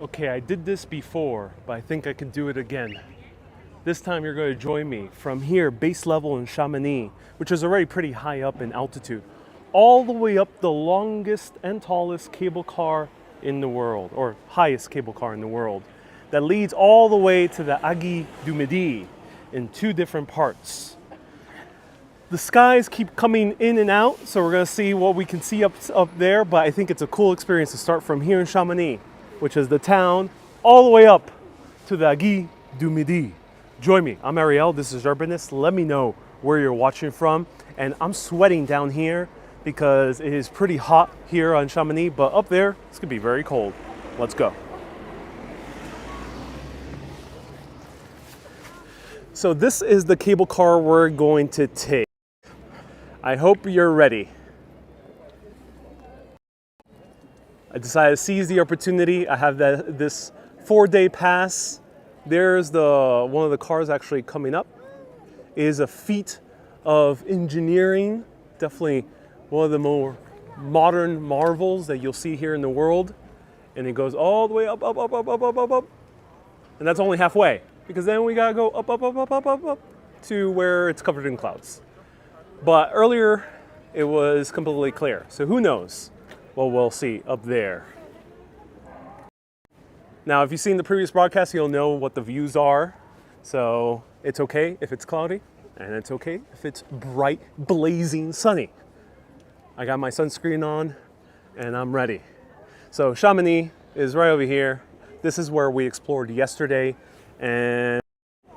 Okay, I did this before, but I think I can do it again. This time you're going to join me from here, base level in Chamonix, which is already pretty high up in altitude, all the way up the longest and tallest cable car in the world, or highest cable car in the world, that leads all the way to the Aiguille du Midi in two different parts. The skies keep coming in and out, so we're going to see what we can see up there, but I think it's a cool experience to start from here in Chamonix, which is the town, all the way up to the Aiguille du Midi. Join me. I'm Ariel. This is Urbanist. Let me know where you're watching from. And I'm sweating down here because it is pretty hot here on Chamonix, but up there, it's going to be very cold. Let's go. So this is the cable car we're going to take. I hope you're ready. I decided to seize the opportunity. I have this 4-day pass. There's one of the cars actually coming up. It is a feat of engineering, definitely one of the more modern marvels that you'll see here in the world. And it goes all the way up, up, up, up, up, up, up, up. And that's only halfway, because then we gotta go up, up, up, up, up, up, up to where it's covered in clouds. But earlier it was completely clear. So who knows what we'll see up there. Now, if you've seen the previous broadcast, you'll know what the views are. So it's okay if it's cloudy, and it's okay if it's bright, blazing sunny. I got my sunscreen on, and I'm ready. So Chamonix is right over here. This is where we explored yesterday, and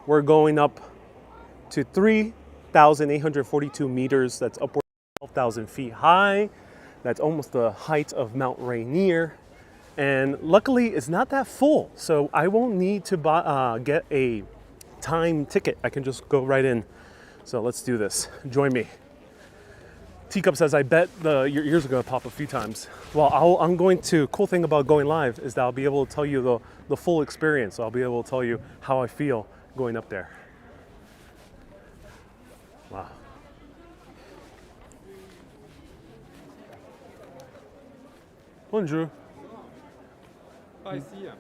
we're going up to 3,842 meters. That's upward of 12,000 feet high. That's almost the height of Mount Rainier. And luckily, it's not that full, so I won't need to get a time ticket. I can just go right in. So let's do this. Join me. Teacup says, I bet your ears are going to pop a few times. Well, cool thing about going live is that I'll be able to tell you the full experience. I'll be able to tell you how I feel going up there. Wow. Bonjour.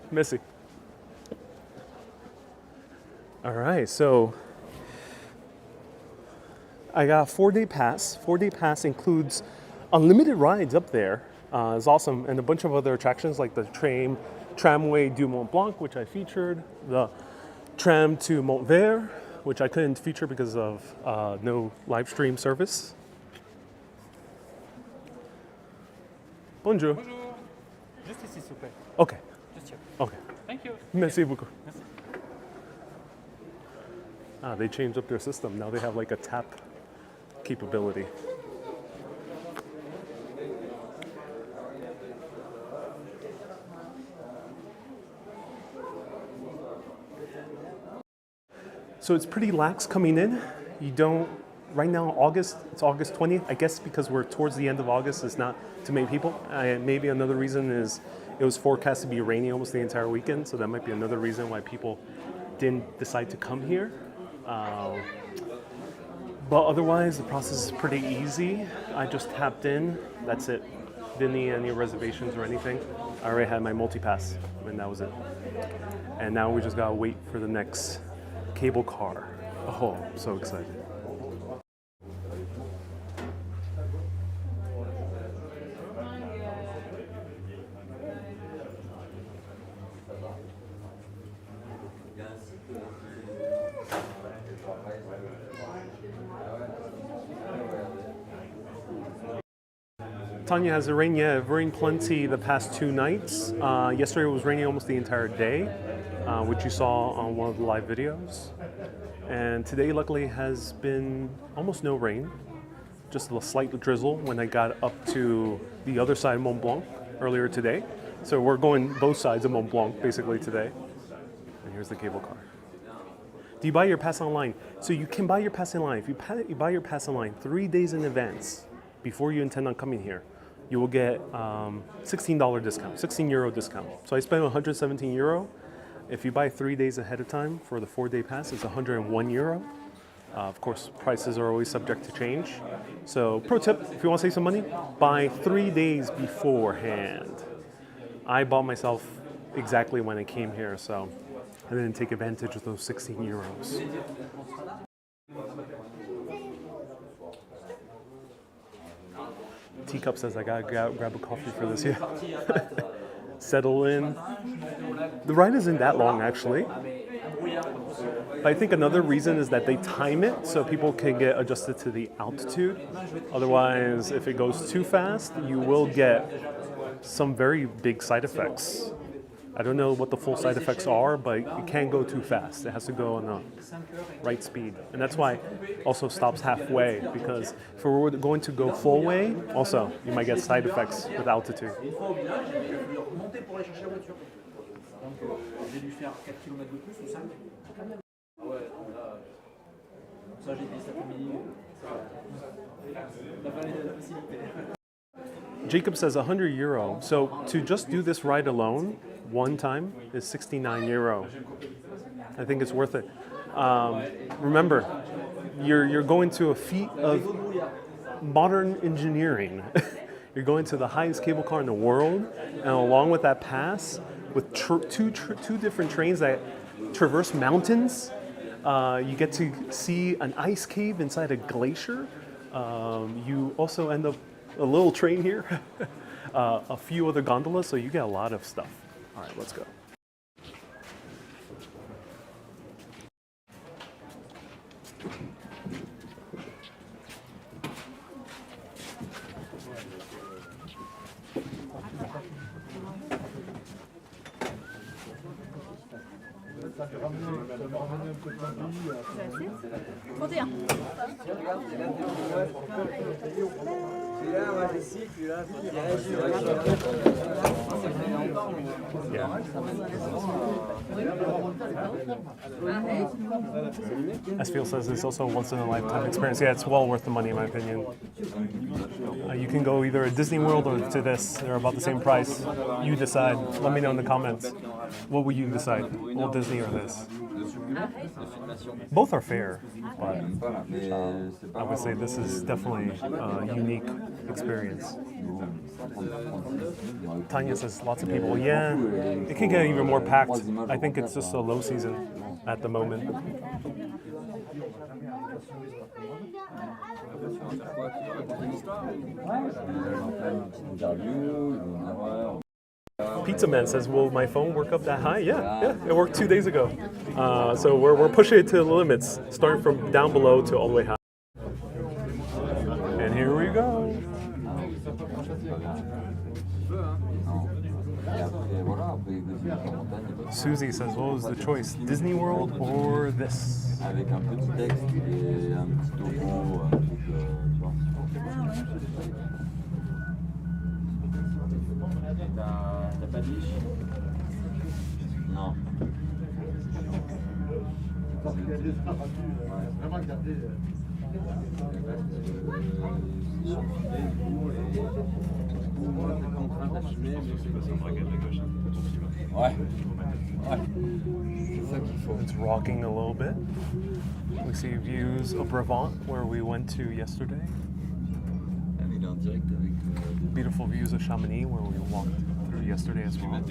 Merci. All right, so I got a 4-day pass. 4-day pass includes unlimited rides up there. It's awesome, and a bunch of other attractions like the tramway du Mont Blanc, which I featured, the tram to Mont Vert, which I couldn't feature because of no live stream service. Bonjour. Bonjour. Just ici, s'il vous plaît. Okay. Just here. Okay. Thank you. Merci beaucoup. Merci. They changed up their system. Now they have like a tap capability. So it's pretty lax coming in. You don't, right now, it's August 20th. I guess because we're towards the end of August, it's not too many people. Maybe another reason is it was forecast to be rainy almost the entire weekend. So that might be another reason why people didn't decide to come here. But otherwise, the process is pretty easy. I just tapped in, that's it. Didn't need any reservations or anything. I already had my multi-pass, and that was it. And now we just gotta wait for the next cable car. Oh, I'm so excited. Tanya, has it rained? Yeah, it rained plenty the past 2 nights. Yesterday it was raining almost the entire day, which you saw on one of the live videos. And today, luckily, has been almost no rain, just a slight drizzle when I got up to the other side of Mont Blanc earlier today. So we're going both sides of Mont Blanc basically today. And here's the cable car. Do you buy your pass online? So you can buy your pass online. If you buy your pass online 3 days in advance before you intend on coming here, you will get $16 discount, 16 euro discount. So I spent 117 euro. If you buy 3 days ahead of time for the 4-day pass, it's 101 euro. Of course, prices are always subject to change. So, pro tip, if you want to save some money, buy 3 days beforehand. I bought myself exactly when I came here, so I didn't take advantage of those 16 euros. Teacup says I gotta grab a coffee for this, yeah. Settle in. The ride isn't that long, actually. But I think another reason is that they time it so people can get adjusted to the altitude. Otherwise, if it goes too fast, you will get some very big side effects. I don't know what the full side effects are, but it can't go too fast. It has to go on the right speed. And that's why it also stops halfway, because if we were going to go full way, also, you might get side effects with altitude. Jacob says 100 euro. So to just do this ride alone, one time, is 69 euro. I think it's worth it. Remember, you're going to a feat of modern engineering. You're going to the highest cable car in the world, and along with that pass, with two different trains that traverse mountains, you get to see an ice cave inside a glacier. You also end up a little train here, a few other gondolas, so you get a lot of stuff. All right, let's go. Esfiel says it's also a once-in-a-lifetime experience. Yeah, it's well worth the money, in my opinion. You can go either at Disney World or to this. They're about the same price. You decide. Let me know in the comments. What would you decide? Walt Disney or this? Both are fair, but I would say this is definitely a unique experience. Tanya says lots of people. Yeah, it can get even more packed. I think it's just a low season at the moment. Pizza Man says, will my phone work up that high? Yeah, it worked 2 days ago. So we're pushing it to the limits, starting from down below to all the way high. And here we go. Susie says, what was the choice? Disney World or this? Avec un petit texte et un petit topo, un truc, T'as pas de niche? Non. Vraiment regarder. Ouais. It's rocking a little bit. We see views of Brabant, where we went to yesterday. Beautiful views of Chamonix, where we walked through yesterday as well.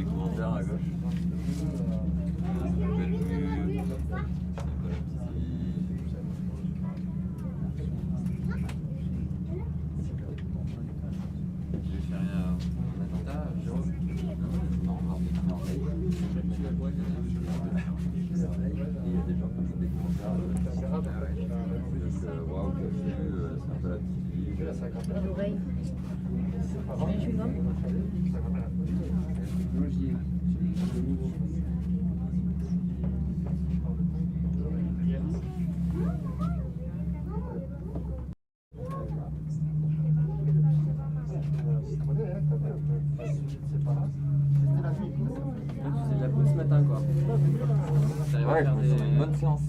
Ouais, je me sens une bonne séance.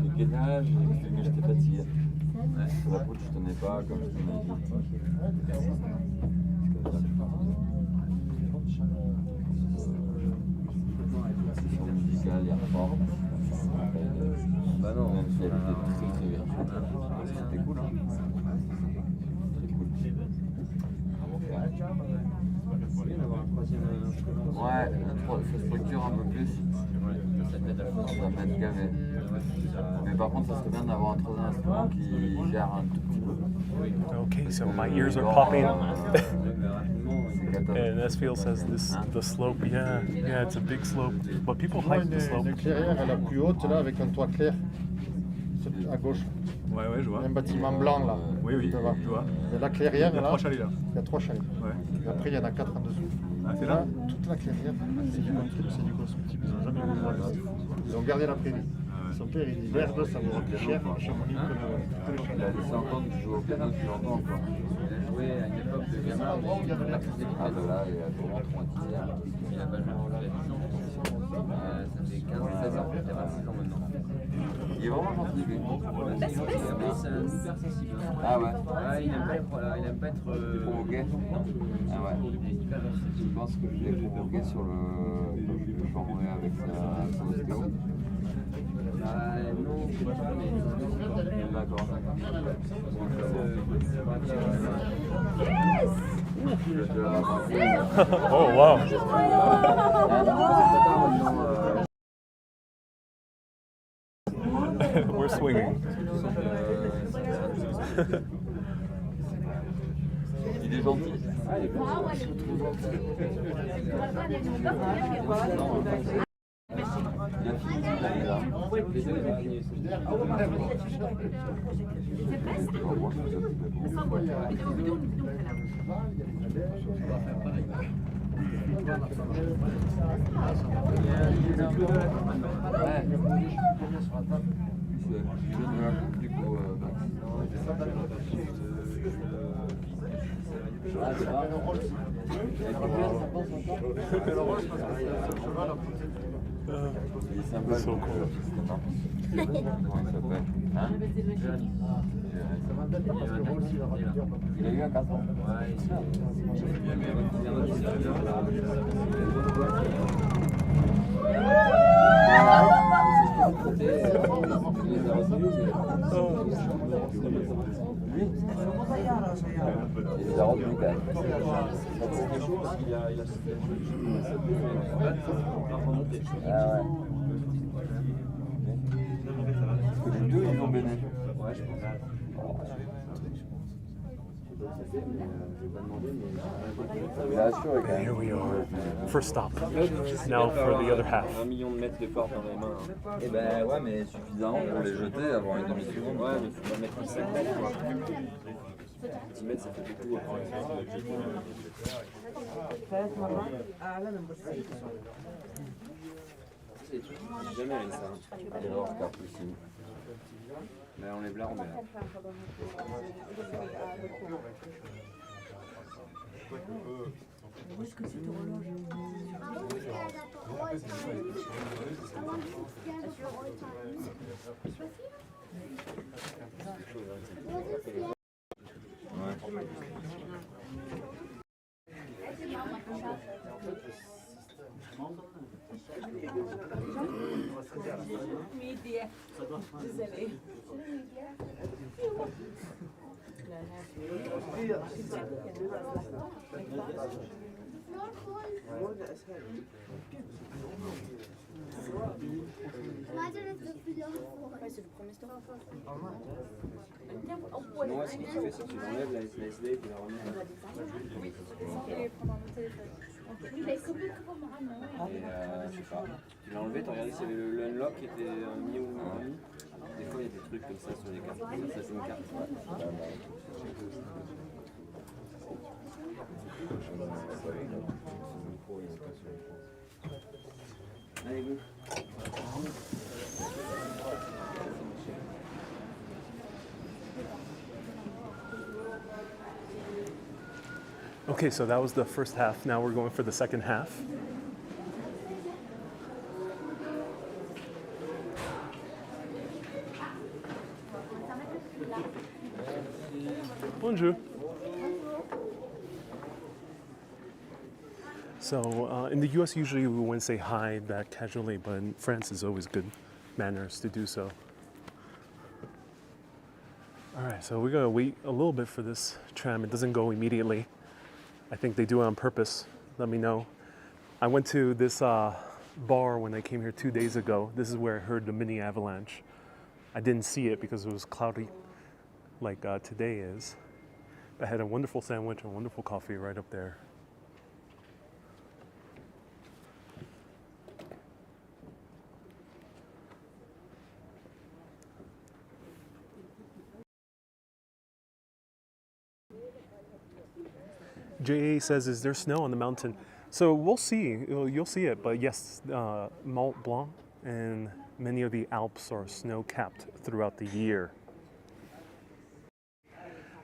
Le gainage, mais j'étais fatigué. Sur la route, je tenais pas comme je tenais Session musicale, il y a fort. Bah non, même si elle était Ouais, ça structure un peu plus. Ça va m'être gavé. Mais par contre, ça serait bien d'avoir un troisième instrument qui gère un tout petit peu. Okay, so my ears are popping. C'est catastrophique. And Esfield says the slope, yeah, it's a big slope. But people hike the slope. Une clairière à la plus haute, là, avec un toit clair, à gauche. Ouais, je Il y vois. a un bâtiment blanc, là. Oui, devant. je vois. Et la clairière, Il y a là, 3 chalets là. il y a 3 chalets. Ouais. Et après, il y en a 4 en dessous. Ah, c'est là? Toute la clairière, c'est du constructible. Ils n'ont jamais vu ça. Ils ont gardé la prairie. Son père, il dit l'herbe, ça vaut plus cher à Chamonix que le Il a laissé entendre qu'il joue au piano depuis longtemps, quoi. Il a joué à une époque de gamin, Ah, de là, il a vraiment traumatisé. il a pas joué en la licence. Ça fait 15-16 ans, il a 26 ans maintenant. Il est vraiment gentil, lui. C'est un hyper sensible. Ah ouais. Il aime pas être Provoqué. Ah ouais. Je pense que je l'ai provoqué sur le chambré avec sa ostéo. non, c'est pas mais D'accord. Oh, wow. We're swinging. Il est gentil. Il est sympa. So cool. Comment il s'appelle? Hein? Il a eu un 4 ans. Lui, il les a retenus quand même. Ah ouais. Parce que les deux, ils ont béné. Ouais, je pense. Il a assuré quand même. Here we are. First stop. Now for the other half. 1 million de mètres de porte dans les mains. Eh ben ouais, mais suffisamment pour les jeter, avoir une demi-seconde. Ouais, mais il faut mettre 5 mètres. 10 mètres, ça fait beaucoup. C'est des trucs que j'ai jamais avec ça. Et alors, c'est pas possible. Là, on lève là, on met là. Où est-ce que c'est ton horloge? Media. Désolée. C'est le premier stop. Moi, ce que tu fais, c'est que tu enlèves la SD et tu la remets. Oui, mais comment Et je sais pas, tu l'as enlevé, tu as regardé s'il y avait le unlock qui était mis ou non mis. Des fois, il y a des trucs comme ça sur les cartes. Ça, c'est une carte. Allez, go. Okay, so that was the first half. Now we're going for the second half. Bonjour. So in the US, usually we wouldn't say hi that casually, but in France, it's always good manners to do so. All right, so we're gonna wait a little bit for this tram. It doesn't go immediately. I think they do it on purpose. Let me know I went to this bar when I came here 2 days ago. This is where I heard the mini avalanche. I didn't see it because it was cloudy like today is. I had a wonderful sandwich and wonderful coffee right up there. JA says, is there snow on the mountain? So we'll see. You'll see it. But yes, Mont Blanc and many of the Alps are snow-capped throughout the year.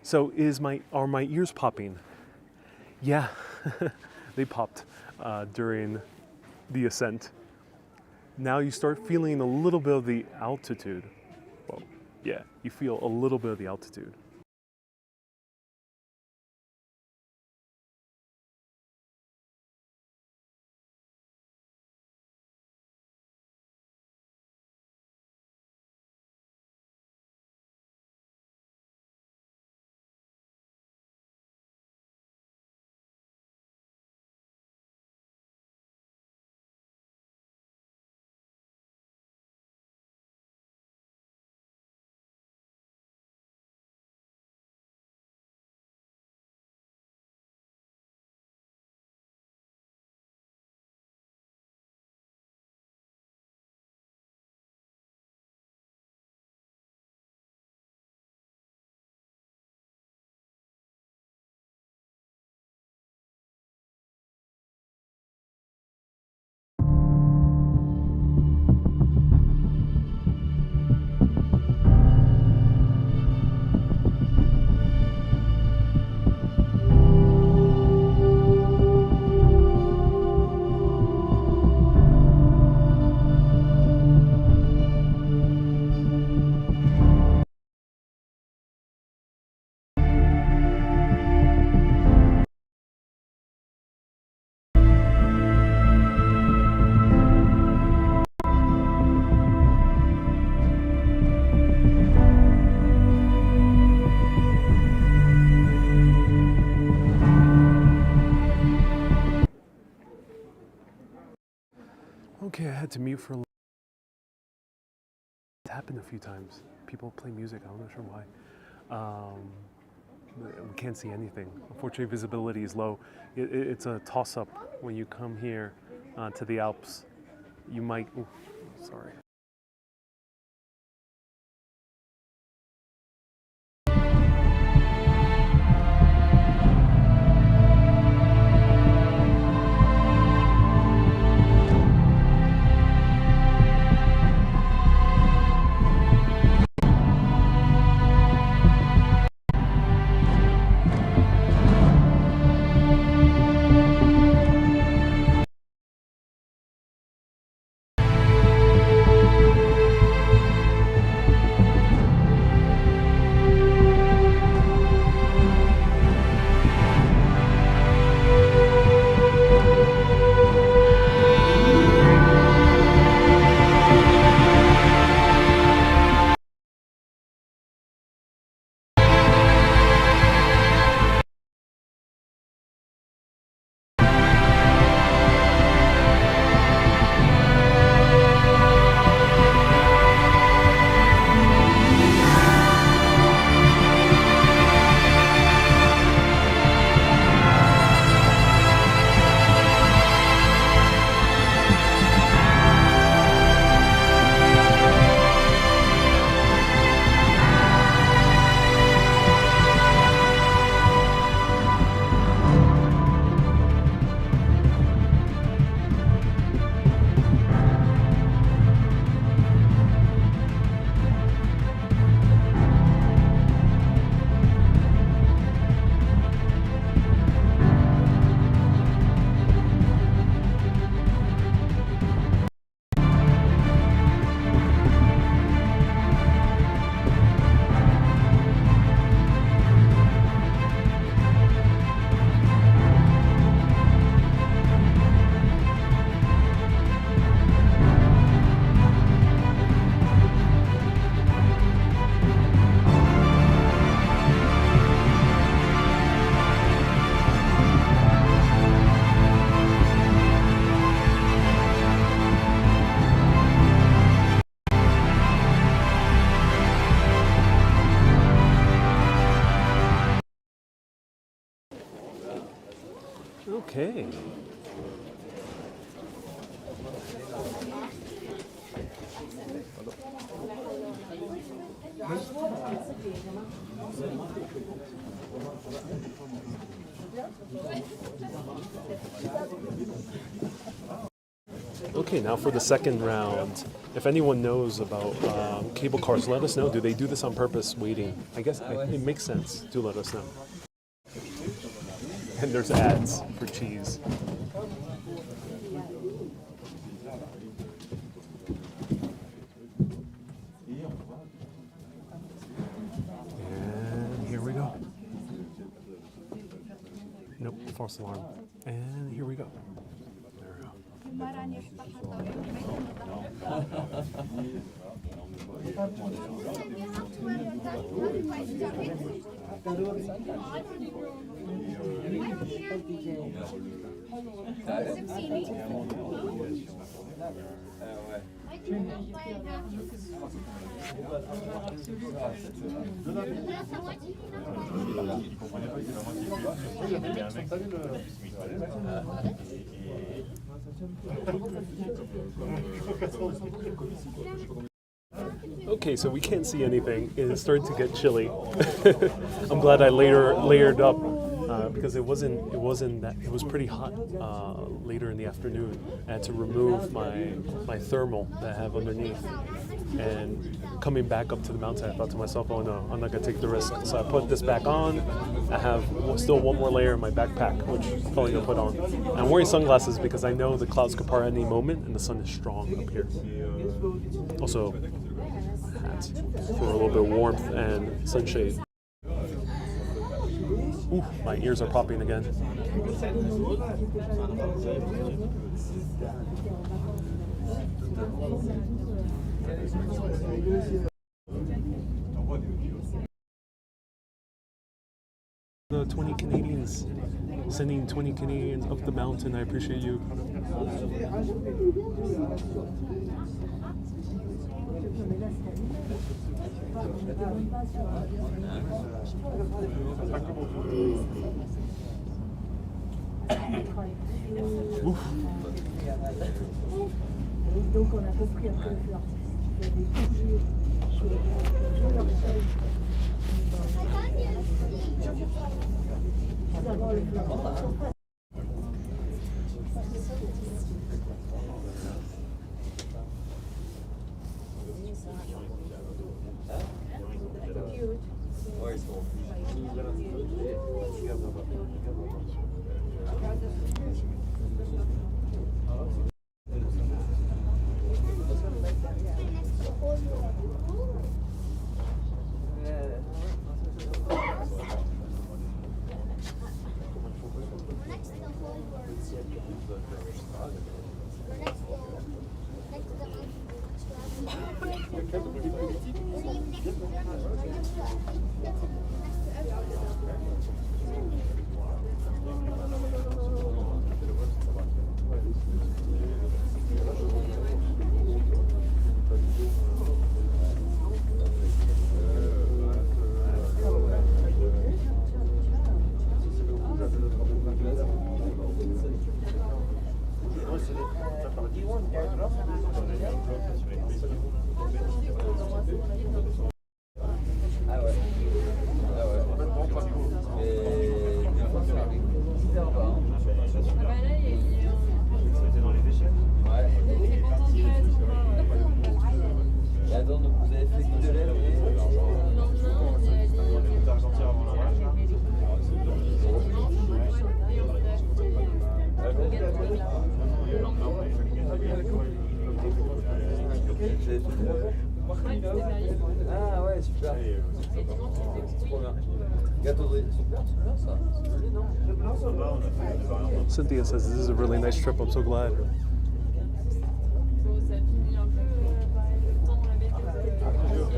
So are my ears popping? Yeah, they popped during the ascent. Now you start feeling a little bit of the altitude. Well, yeah, you feel a little bit of the altitude. Okay, I had to mute for a little. It happened a few times. People play music, I'm not sure why. We can't see anything. Unfortunately, visibility is low. It's a toss-up when you come here to the Alps. You might, sorry. Okay. Okay, now for the second round. If anyone knows about cable cars, let us know. Do they do this on purpose, waiting? I guess it makes sense. Do let us know. And there's ads for cheese. And here we go. Nope, false alarm. And here we go. There we go. Okay, so we can't see anything. It is starting to get chilly. I'm glad I layered up because it was pretty hot later in the afternoon. I had to remove my thermal that I have underneath. And coming back up to the mountain, I thought to myself, oh no, I'm not gonna take the risk. So I put this back on. I have still one more layer in my backpack, which I'm probably gonna put on. And I'm wearing sunglasses because I know the clouds could part at any moment and the sun is strong up here. Also, hat for a little bit of warmth and sunshade. Ooh, my ears are popping again. The 20 Canadians, sending 20 Canadians up the mountain. I appreciate you. Oof. Donc on a compris un peu l'artiste. Il y a des bougies sur leur feuille. D'abord le fleur. Ah ouais, super. C'est trop bien. Gâteau de riz, super, ça. C'est joli, non? Cynthia says this is a really nice trip. I'm so glad.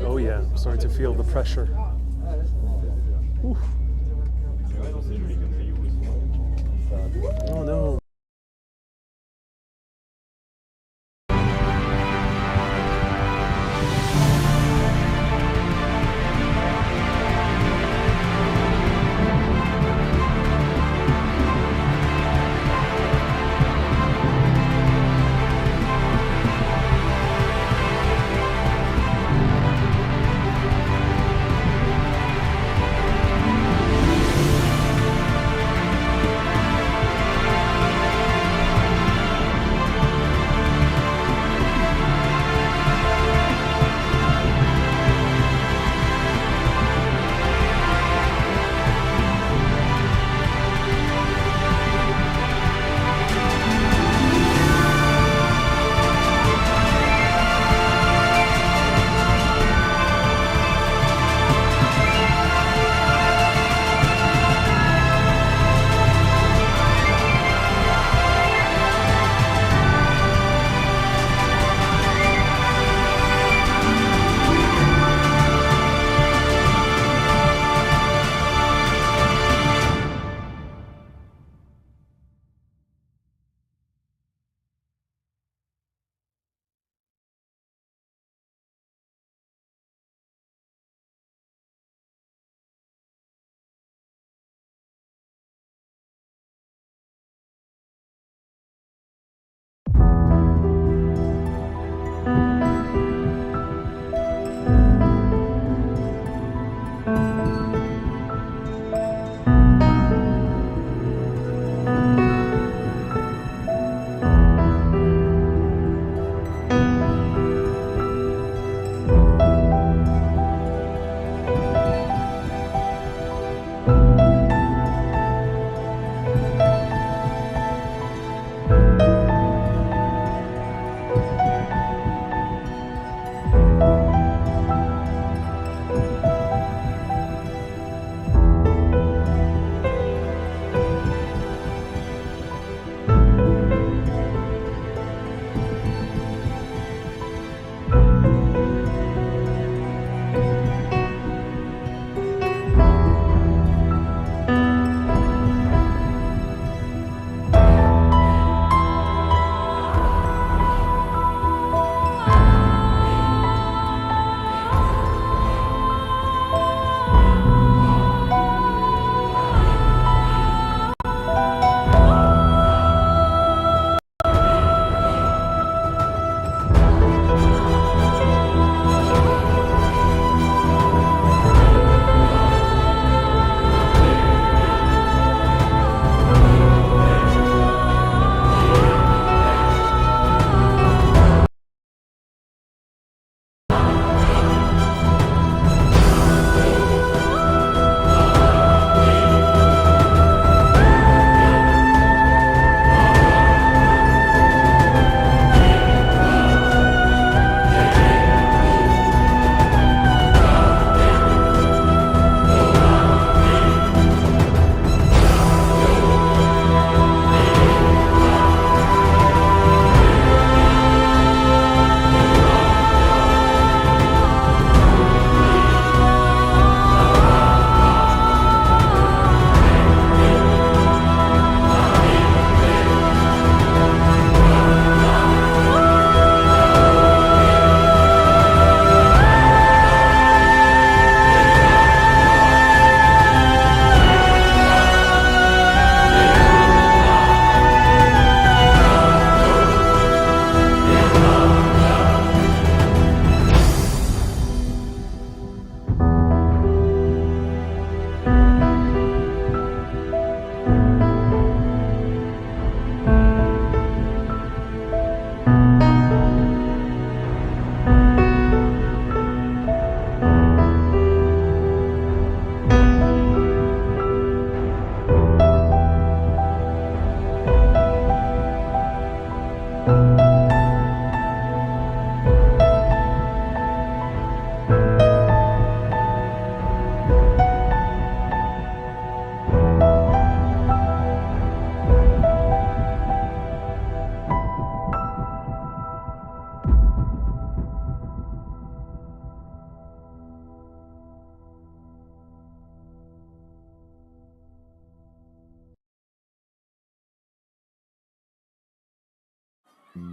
Oh yeah, I'm starting to feel the pressure. Oof. Oh no. Okay,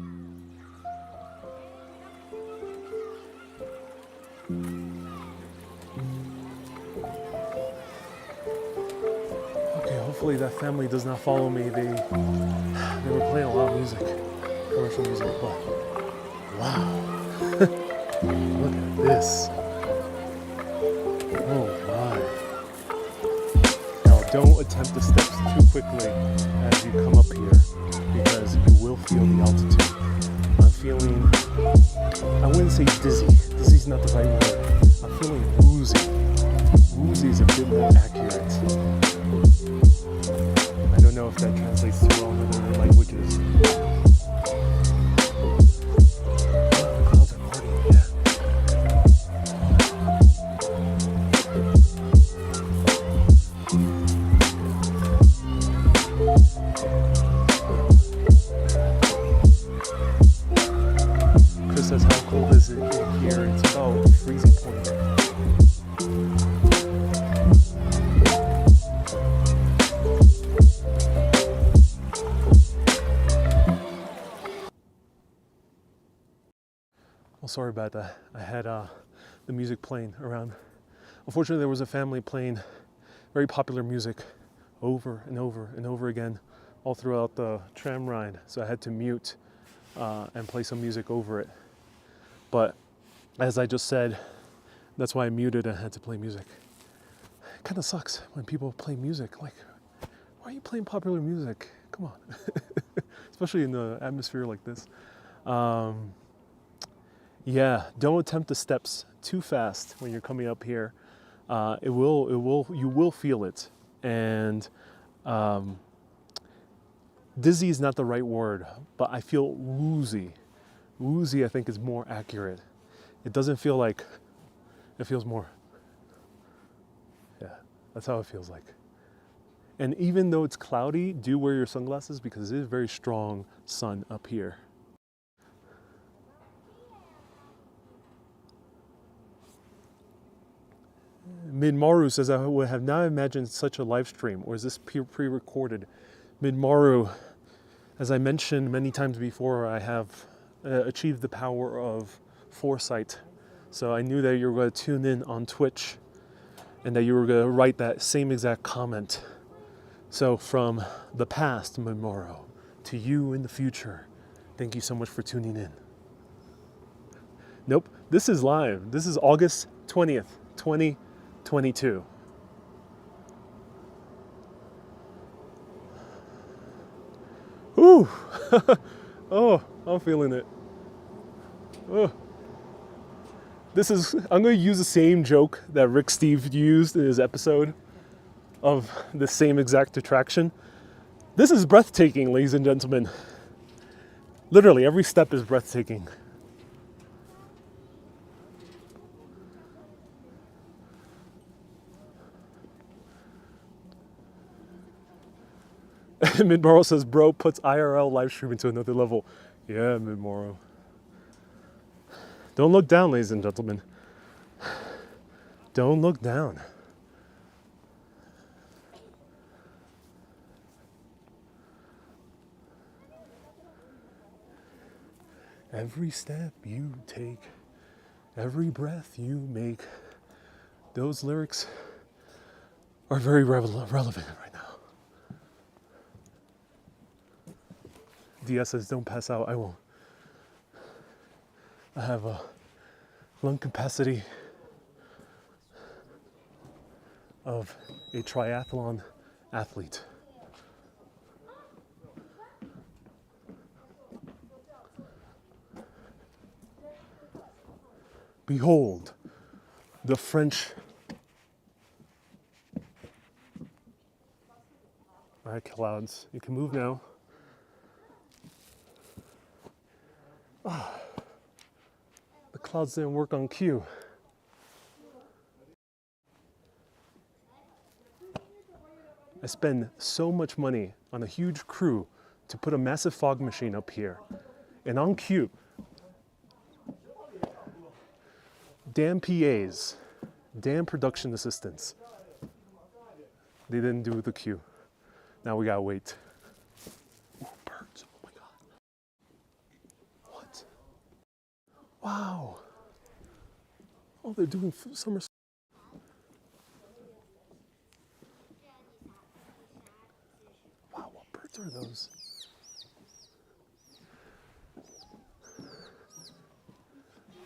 hopefully that family does not follow me. They were playing a lot of music, commercial music, but wow. Look at this. Oh my. Now don't attempt the steps too quickly as you come up here because you will feel the altitude. I'm feeling, I wouldn't say dizzy. Dizzy's not the right word. I'm feeling woozy. Woozy is a bit more accurate. I don't know if that translates to all other languages. The clouds are partying, yeah. Chris says, how cold is it in here? It's about freezing point. Well, sorry about that. I had the music playing around. Unfortunately, there was a family playing very popular music over and over and over again all throughout the tram ride. So I had to mute and play some music over it. But as I just said, that's why I muted and had to play music. It kind of sucks when people play music. Like, why are you playing popular music? Come on. Especially in an atmosphere like this. Yeah, don't attempt the steps too fast when you're coming up here. You will feel it. And dizzy is not the right word, but I feel woozy. Woozy, I think, is more accurate. It doesn't feel like, it feels more, yeah, that's how it feels like. And even though it's cloudy, do wear your sunglasses because it is very strong sun up here. Midmaru says, I would have not imagined such a live stream, or is this pre-recorded? Midmaru, as I mentioned many times before, I have achieved the power of foresight. So I knew that you were going to tune in on Twitch and that you were going to write that same exact comment. So from the past, Midmaru, to you in the future, thank you so much for tuning in. Nope, this is live. This is August 20th, 2022. Ooh, oh, I'm feeling it. Oh. I'm going to use the same joke that Rick Steve used in his episode of the same exact attraction. This is breathtaking, ladies and gentlemen. Literally, every step is breathtaking. Midmorrow says, bro puts IRL live streaming to another level. Yeah, Midmorrow. Don't look down, ladies and gentlemen. Don't look down. Every step you take, every breath you make, those lyrics are very relevant right now. DS says, don't pass out. I won't. I have a lung capacity of a triathlon athlete. Behold, the French. All right, clouds, you can move now. Oh, the clouds didn't work on cue. I spend so much money on a huge crew to put a massive fog machine up here. And on cue, damn PAs, damn production assistants, they didn't do the cue. Now we gotta wait. Ooh, birds, oh my God. Wow. Oh, they're doing summer. Wow, what birds are those?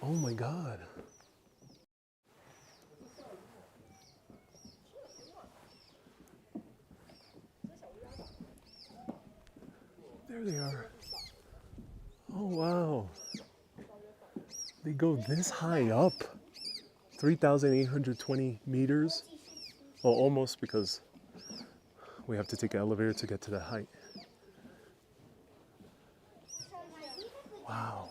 Oh my God. There they are. Oh wow. They go this high up. 3,820 meters. Well, almost, because we have to take an elevator to get to that height. Wow.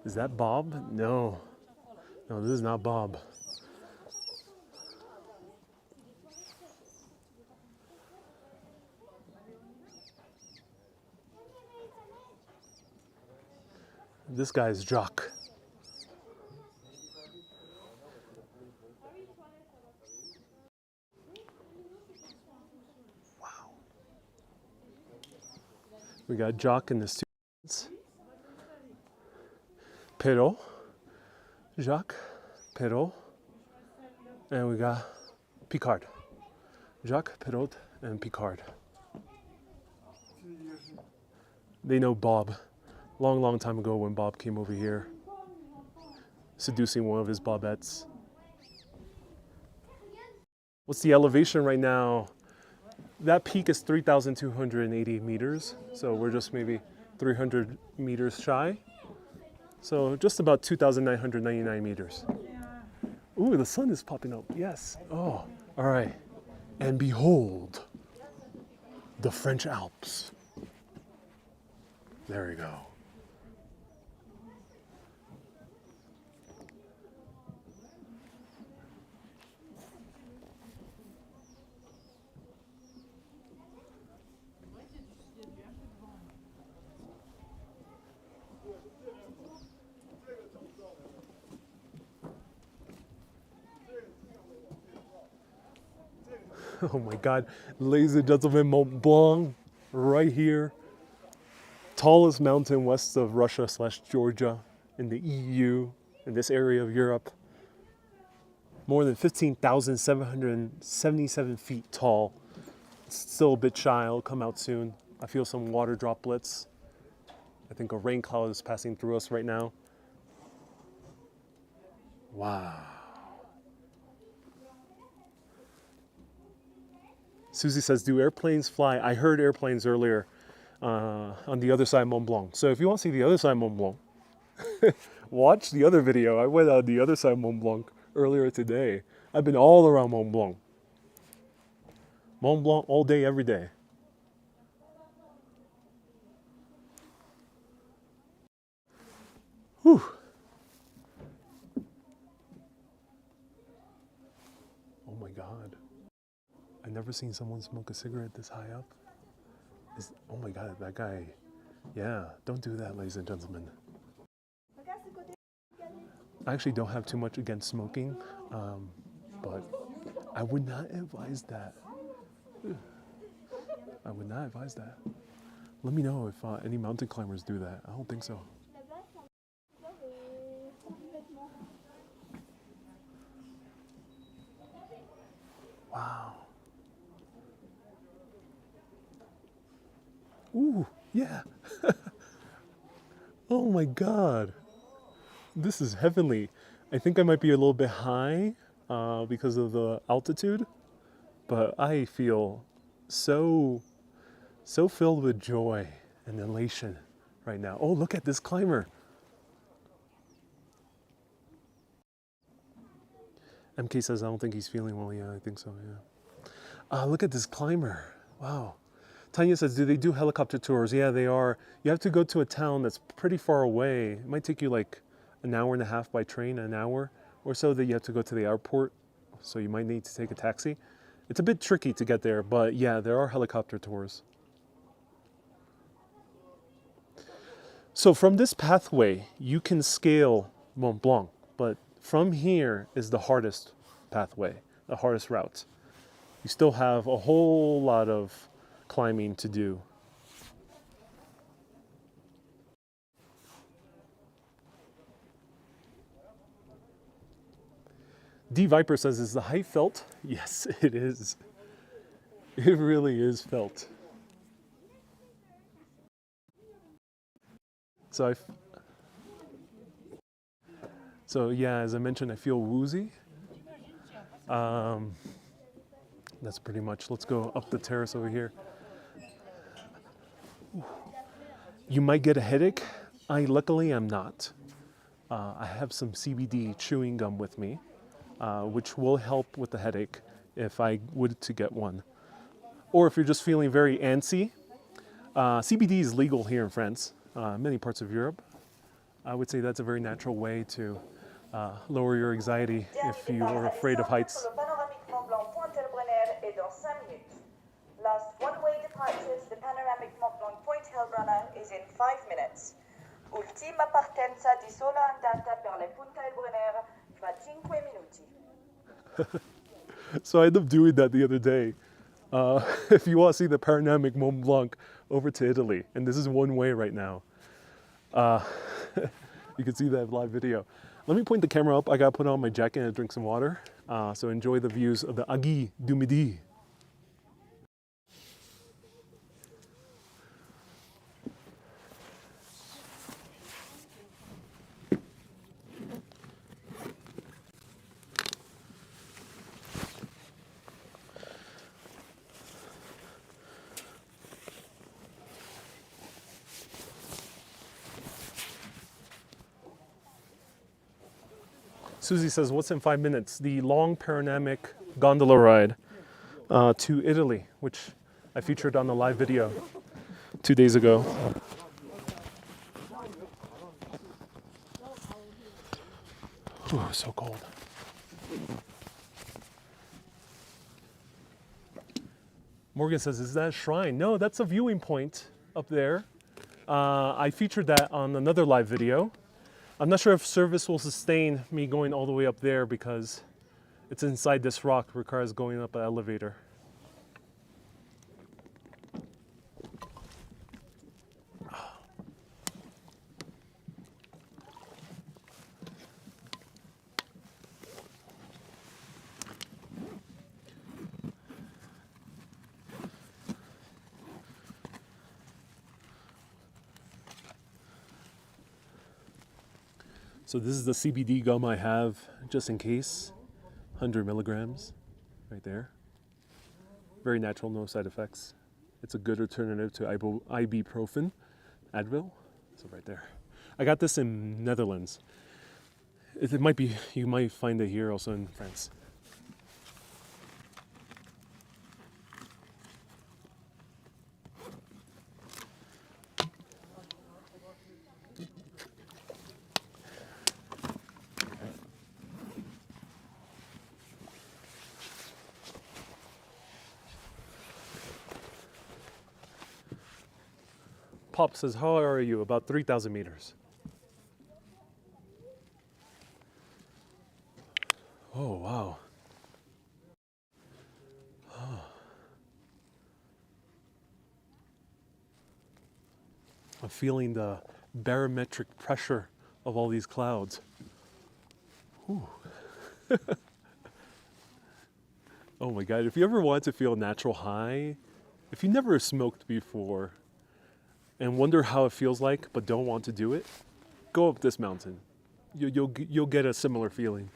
Is that Bob? No. No, this is not Bob. This guy is Jacques. Wow. We got Jacques and his two friends. Perrault, Jacques, Perrault, and we got Picard. Jacques, Perrault, and Picard. They know Bob. Long time ago when Bob came over here, seducing one of his Bobettes. What's the elevation right now? That peak is 3,280 meters, so we're just maybe 300 meters shy. So just about 2,999 meters. Ooh, the sun is popping up, yes. Oh, all right. And behold, the French Alps. There we go. Oh my God, ladies and gentlemen, Mont Blanc, right here. Tallest mountain west of Russia/Georgia in the EU, in this area of Europe. More than 15,777 feet tall. It's still a bit shy, it'll come out soon. I feel some water droplets. I think a rain cloud is passing through us right now. Wow. Susie says, do airplanes fly? I heard airplanes earlier on the other side of Mont Blanc. So if you want to see the other side of Mont Blanc, watch the other video. I went on the other side of Mont Blanc earlier today. I've been all around Mont Blanc. Mont Blanc all day, every day. Whew. Oh my God. I've never seen someone smoke a cigarette this high up. Oh my God, that guy. Yeah, don't do that, ladies and gentlemen. I actually don't have too much against smoking, but I would not advise that. I would not advise that. Let me know if any mountain climbers do that. I don't think so. Wow. Ooh, yeah. Oh my God. This is heavenly. I think I might be a little bit high because of the altitude, but I feel so filled with joy and elation right now. Oh, look at this climber. MK says, I don't think he's feeling well. Yeah, I think so, yeah. Look at this climber. Wow. Tanya says, do they do helicopter tours? Yeah, they are. You have to go to a town that's pretty far away. It might take you like an hour and a half by train, an hour or so that you have to go to the airport. So you might need to take a taxi. It's a bit tricky to get there, but yeah, there are helicopter tours. So from this pathway, you can scale Mont Blanc, but from here is the hardest pathway, the hardest route. You still have a whole lot of climbing to do. D Viper says, is the height felt? Yes, it is. It really is felt. So yeah, as I mentioned, I feel woozy. That's pretty much. Let's go up the terrace over here. You might get a headache. Luckily, I'm not. I have some CBD chewing gum with me, which will help with the headache if I would to get one. Or if you're just feeling very antsy, CBD is legal here in France, many parts of Europe. I would say that's a very natural way to lower your anxiety if you are afraid of heights. Mont Blanc est dans 5 minutes. Last one-way departures, the panoramic Mont Blanc Point Hellrunner is in 5 minutes. Ultima partenza di sola andata per le Punta El Brunner fra 5 minuti. So I ended up doing that the other day. If you want to see the panoramic Mont Blanc over to Italy, and this is one way right now. You can see that live video. Let me point the camera up. I gotta put on my jacket and drink some water. So enjoy the views of the Aiguille du Midi. Susie says, what's in 5 minutes? The long panoramic gondola ride to Italy, which I featured on the live video 2 days ago. Ooh, so cold. Morgan says, is that a shrine? No, that's a viewing point up there. I featured that on another live video. I'm not sure if service will sustain me going all the way up there because it's inside this rock, requires going up an elevator. So this is the CBD gum I have, just in case. 100 milligrams, right there. Very natural, no side effects. It's a good alternative to ibuprofen, Advil. So right there. I got this in Netherlands. It might be, you might find it here also in France. Pop says, how are you? About 3,000 meters. Oh, wow. Oh. I'm feeling the barometric pressure of all these clouds. Ooh. Oh my God, if you ever want to feel a natural high, if you never smoked before, and wonder how it feels like, but don't want to do it, go up this mountain. You'll get a similar feeling.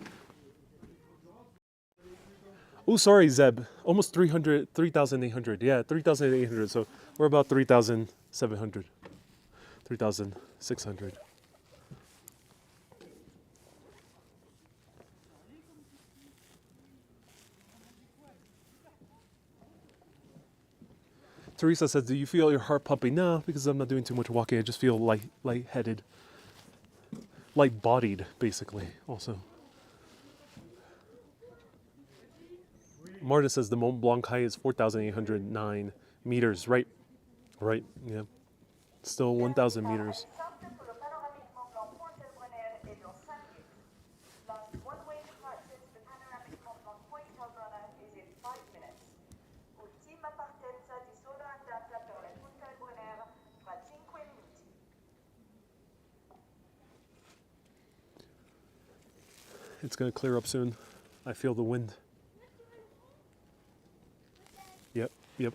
Oh, sorry, Zeb. Almost 3,800. Yeah, 3,800. So we're about 3,700, 3,600. Teresa says, do you feel your heart pumping? No, because I'm not doing too much walking. I just feel lightheaded. Light-bodied, basically, also. Marta says the Mont Blanc height is 4,809 meters. Right, yeah. Still 1,000 meters. It's going to clear up soon. I feel the wind. Yep, yep.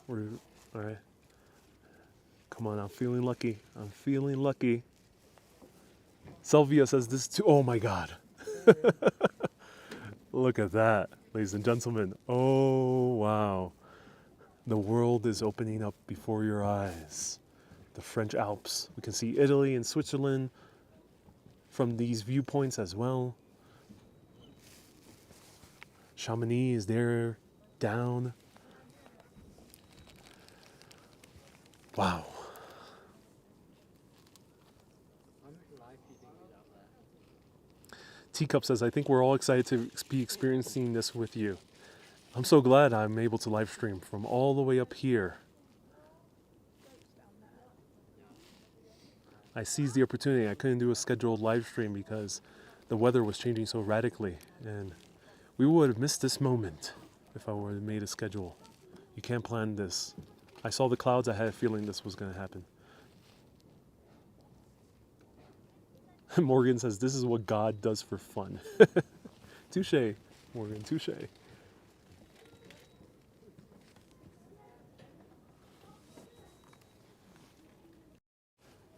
We're all right. Come on, I'm feeling lucky. I'm feeling lucky. Selvia says this too. Oh my God. Look at that, ladies and gentlemen. Oh, wow. The world is opening up before your eyes. The French Alps. We can see Italy and Switzerland from these viewpoints as well. Chamonix is there, down. Wow. Teacup says, I think we're all excited to be experiencing this with you. I'm so glad I'm able to live stream from all the way up here. I seized the opportunity. I couldn't do a scheduled live stream because the weather was changing so radically, and we would have missed this moment if I would have made a schedule. You can't plan this. I saw the clouds. I had a feeling this was going to happen. Morgan says, this is what God does for fun. Touche, Morgan, touche.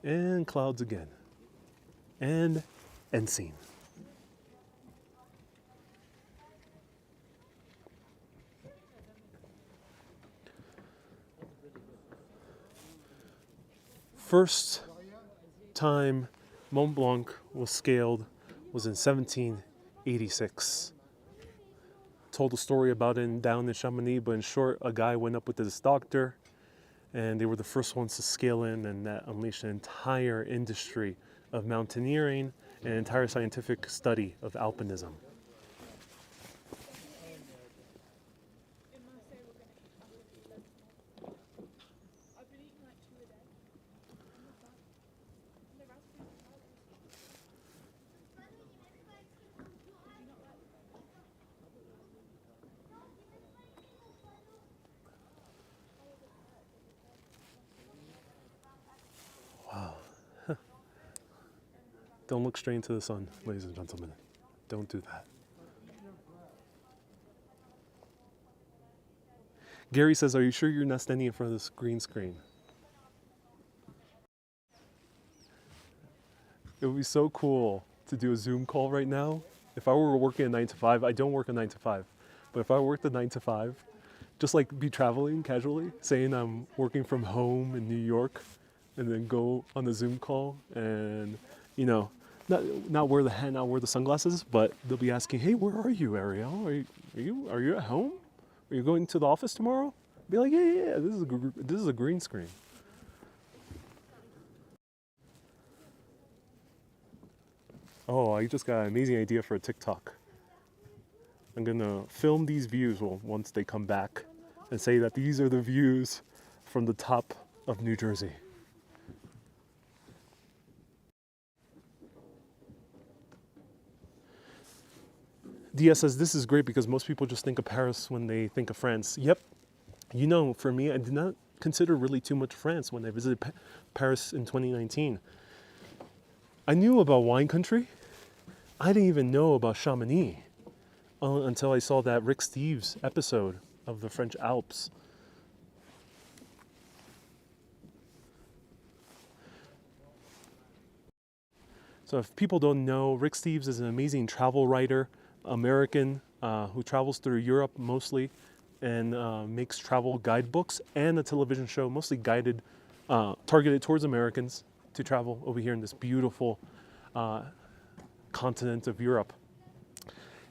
And clouds again. And end scene. First time Mont Blanc was scaled was in 1786. Told a story about it down in Chamonix, but in short, a guy went up with his doctor, and they were the first ones to scale in, and that unleashed an entire industry of mountaineering and an entire scientific study of alpinism. Don't look straight into the sun, ladies and gentlemen. Don't do that. Gary says, are you sure you're not standing in front of this green screen? It would be so cool to do a Zoom call right now. If I were working a 9 to 5, I don't work a 9 to 5, but if I worked a 9 to 5, just like be traveling casually, saying I'm working from home in New York, and then go on the Zoom call and, you know, not wear the hat, not wear the sunglasses, but they'll be asking, hey, where are you, Ariel? Are you at home? Are you going to the office tomorrow? Be like, yeah, this is a green screen. Oh, I just got an amazing idea for a TikTok. I'm gonna film these views once they come back and say that these are the views from the top of New Jersey. Dia says, this is great because most people just think of Paris when they think of France. Yep. You know, for me, I did not consider really too much France when I visited Paris in 2019. I knew about wine country. I didn't even know about Chamonix until I saw that Rick Steves episode of the French Alps. So if people don't know, Rick Steves is an amazing travel writer, American, who travels through Europe mostly and makes travel guidebooks and a television show, mostly guided, targeted towards Americans to travel over here in this beautiful continent of Europe.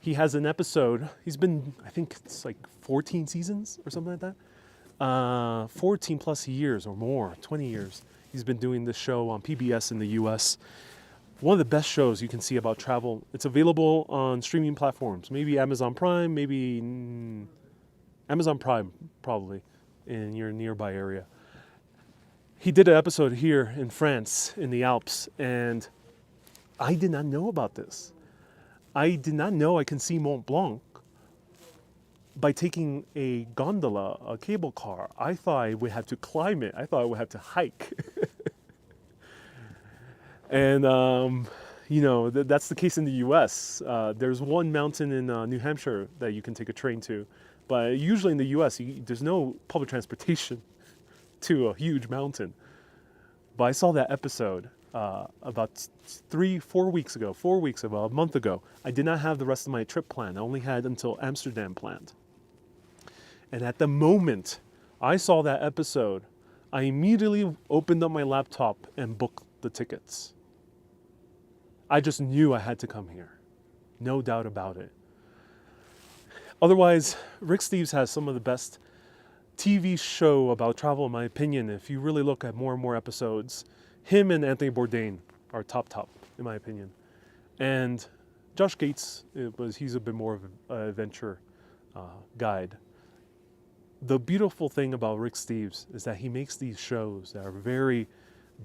He has an episode, he's been, I think it's like 14 seasons or something like that. 14 plus years or more, 20 years. He's been doing this show on PBS in the US. One of the best shows you can see about travel. It's available on streaming platforms, maybe Amazon Prime, maybe Amazon Prime, probably in your nearby area. He did an episode here in France, in the Alps, and I did not know about this. I did not know I can see Mont Blanc by taking a gondola, a cable car. I thought I would have to climb it. I thought I would have to hike. And you know, that's the case in the US. There's one mountain in New Hampshire that you can take a train to, but usually in the US, there's no public transportation to a huge mountain. But I saw that episode about 4 weeks ago, a month ago. I did not have the rest of my trip planned. I only had until Amsterdam planned. And at the moment I saw that episode, I immediately opened up my laptop and booked the tickets. I just knew I had to come here. No doubt about it. Otherwise, Rick Steves has some of the best TV show about travel, in my opinion. If you really look at more and more episodes, him and Anthony Bourdain are top, in my opinion. And Josh Gates, he's a bit more of an adventure guide. The beautiful thing about Rick Steves is that he makes these shows that are very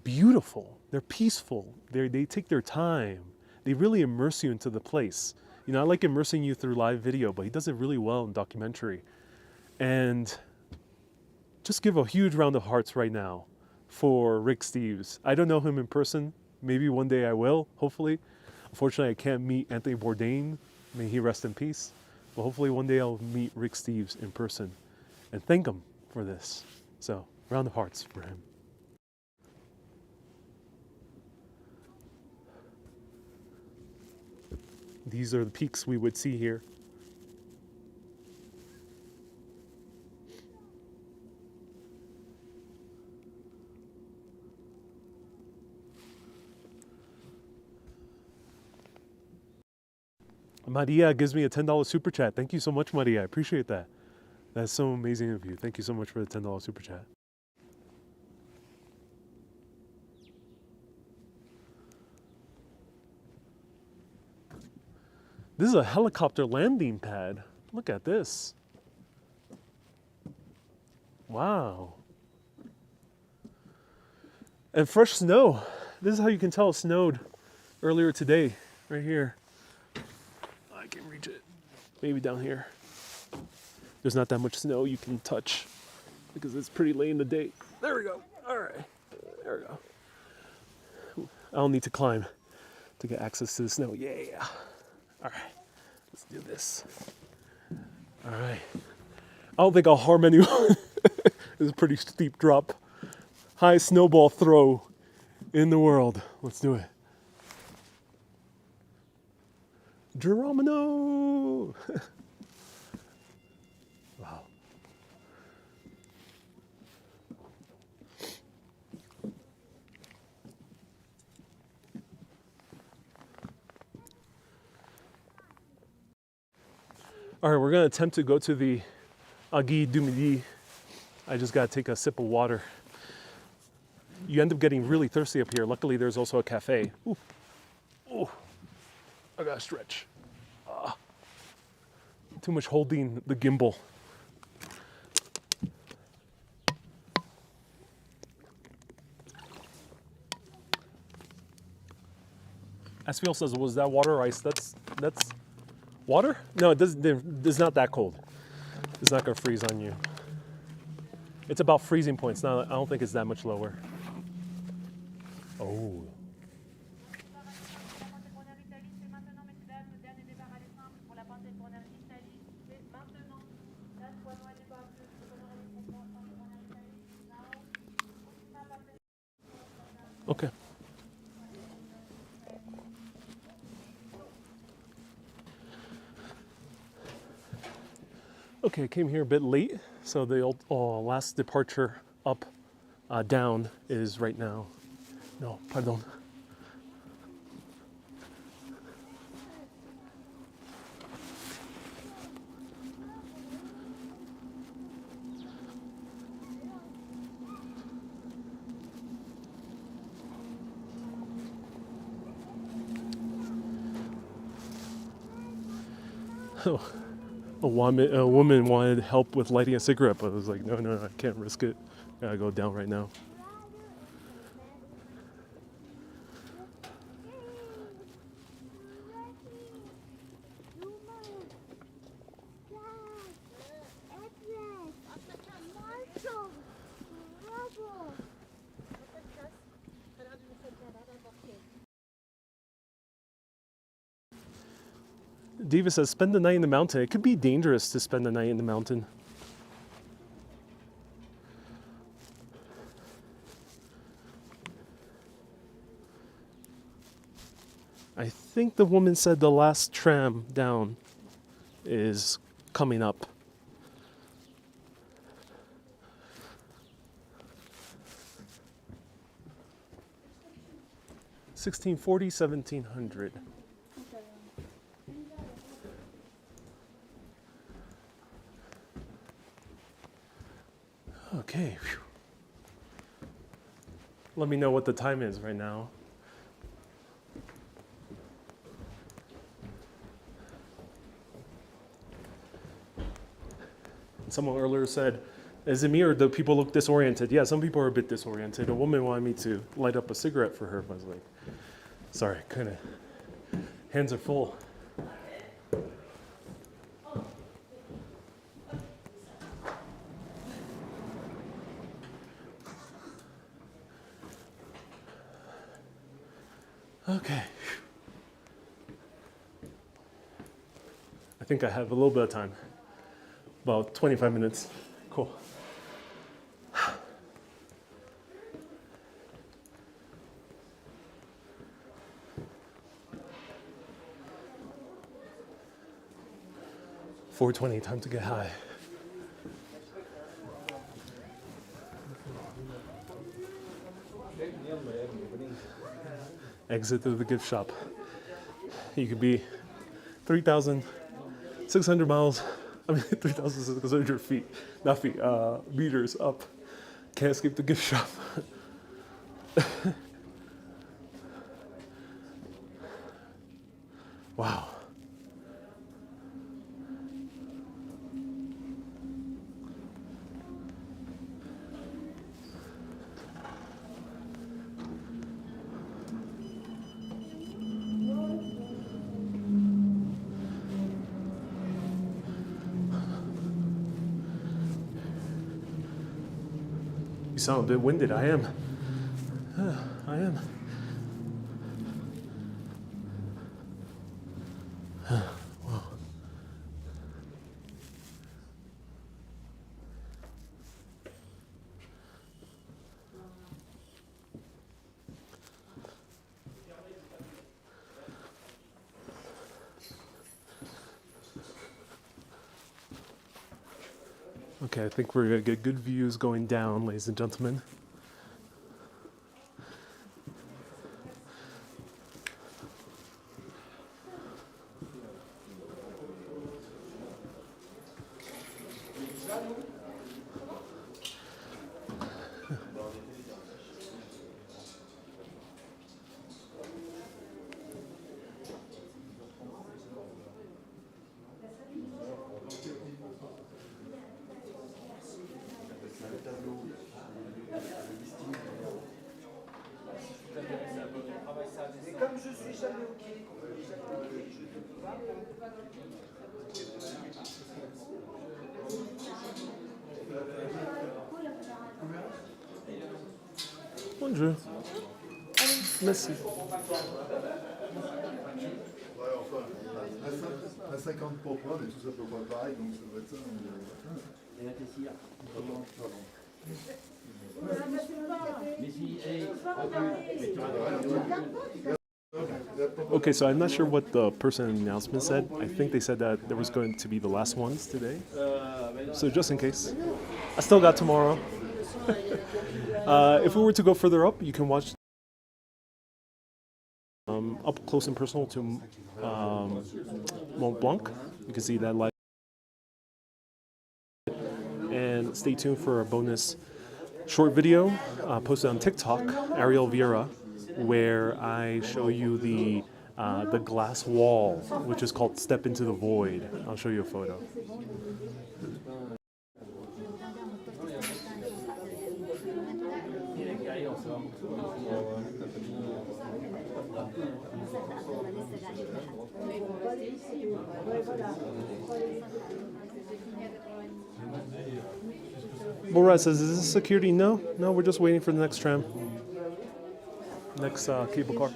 beautiful. They're peaceful. They take their time. They really immerse you into the place. You know, I like immersing you through live video, but he does it really well in documentary. And just give a huge round of hearts right now for Rick Steves. I don't know him in person. Maybe one day I will, hopefully. Unfortunately, I can't meet Anthony Bourdain. May he rest in peace. But hopefully one day I'll meet Rick Steves in person and thank him for this. So, round of hearts for him. These are the peaks we would see here. Maria gives me a $10 super chat. Thank you so much, Maria. I appreciate that. That's so amazing of you. Thank you so much for the $10 super chat. This is a helicopter landing pad. Look at this. Wow. And fresh snow. This is how you can tell it snowed earlier today, right here. I can reach it. Maybe down here. There's not that much snow you can touch because it's pretty late in the day. There we go. All right. There we go. I don't need to climb to get access to the snow. Yeah. All right. Let's do this. All right. I don't think I'll harm anyone. This is a pretty steep drop. Highest snowball throw in the world. Let's do it. Geronimo! Wow. All right, we're going to attempt to go to the Aiguille du Midi. I just got to take a sip of water. You end up getting really thirsty up here. Luckily, there's also a cafe. Ooh. Ooh. I gotta stretch. Too much holding the gimbal. Asfiel says, was that water or ice? That's water? No, it doesn't. It's not that cold. It's not gonna freeze on you. It's about freezing points. Now I don't think it's that much lower. Oh. Okay. Okay, I came here a bit late, so the last departure up, down is right now. No, pardon. Oh, a woman wanted help with lighting a cigarette, but I was like, no, I can't risk it. I gotta go down right now. Davis says, spend the night in the mountain. It could be dangerous to spend the night in the mountain. I think the woman said the last tram down is coming up. $1640, $1700. Okay. Whew. Let me know what the time is right now. Someone earlier said, is it me or do people look disoriented? Yeah, some people are a bit disoriented. A woman wanted me to light up a cigarette for her. I was like, sorry, kind of, hands are full. Okay. I think I have a little bit of time. About 25 minutes. Cool. $4:20, time to get high. Exit through the gift shop. You could be 3,600 miles. I mean, 3,600 feet, not feet, meters up. Can't escape the gift shop. Wow. You sound a bit winded. I am. I am. Wow. Okay, I think we're gonna get good views going down, ladies and gentlemen. Bonjour. Merci. Ouais, enfin, à 50 pour prendre et tout ça peut pas pareil, donc ça doit être ça. Et la tessière. Okay, so I'm not sure what the person in the announcement said. I think they said that there was going to be the last ones today. So just in case. I still got tomorrow. If we were to go further up, you can watch up close and personal to Mont Blanc. You can see that live. And stay tuned for a bonus short video posted on TikTok, Ariel Vieira, where I show you the glass wall, which is called Step Into the Void. I'll show you a photo. Borat says, is this security? No, we're just waiting for the next tram. Next cable car.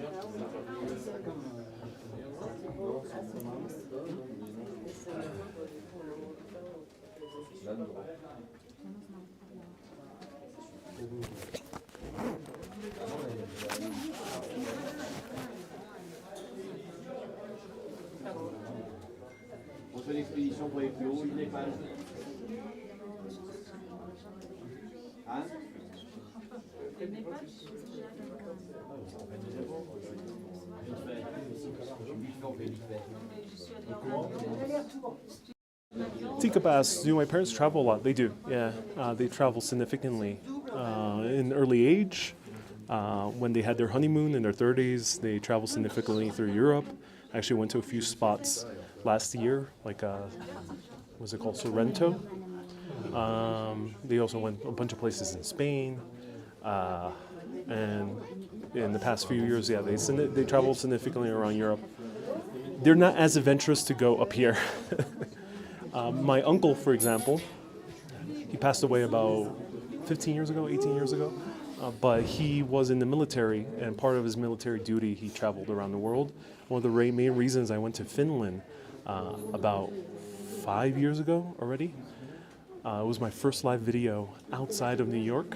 On fait l'expédition pour les plus hauts, une Népal. Hein? Tika asks, do my parents travel a lot? They do, yeah. They travel significantly. In early age, when they had their honeymoon in their 30s, they traveled significantly through Europe. I actually went to a few spots last year, like, what's it called, Sorrento. They also went a bunch of places in Spain. And in the past few years, yeah, they traveled significantly around Europe. They're not as adventurous to go up here. My uncle, for example, he passed away about 15 years ago, 18 years ago. But he was in the military, and part of his military duty, he traveled around the world. One of the main reasons I went to Finland about 5 years ago already, it was my first live video outside of New York,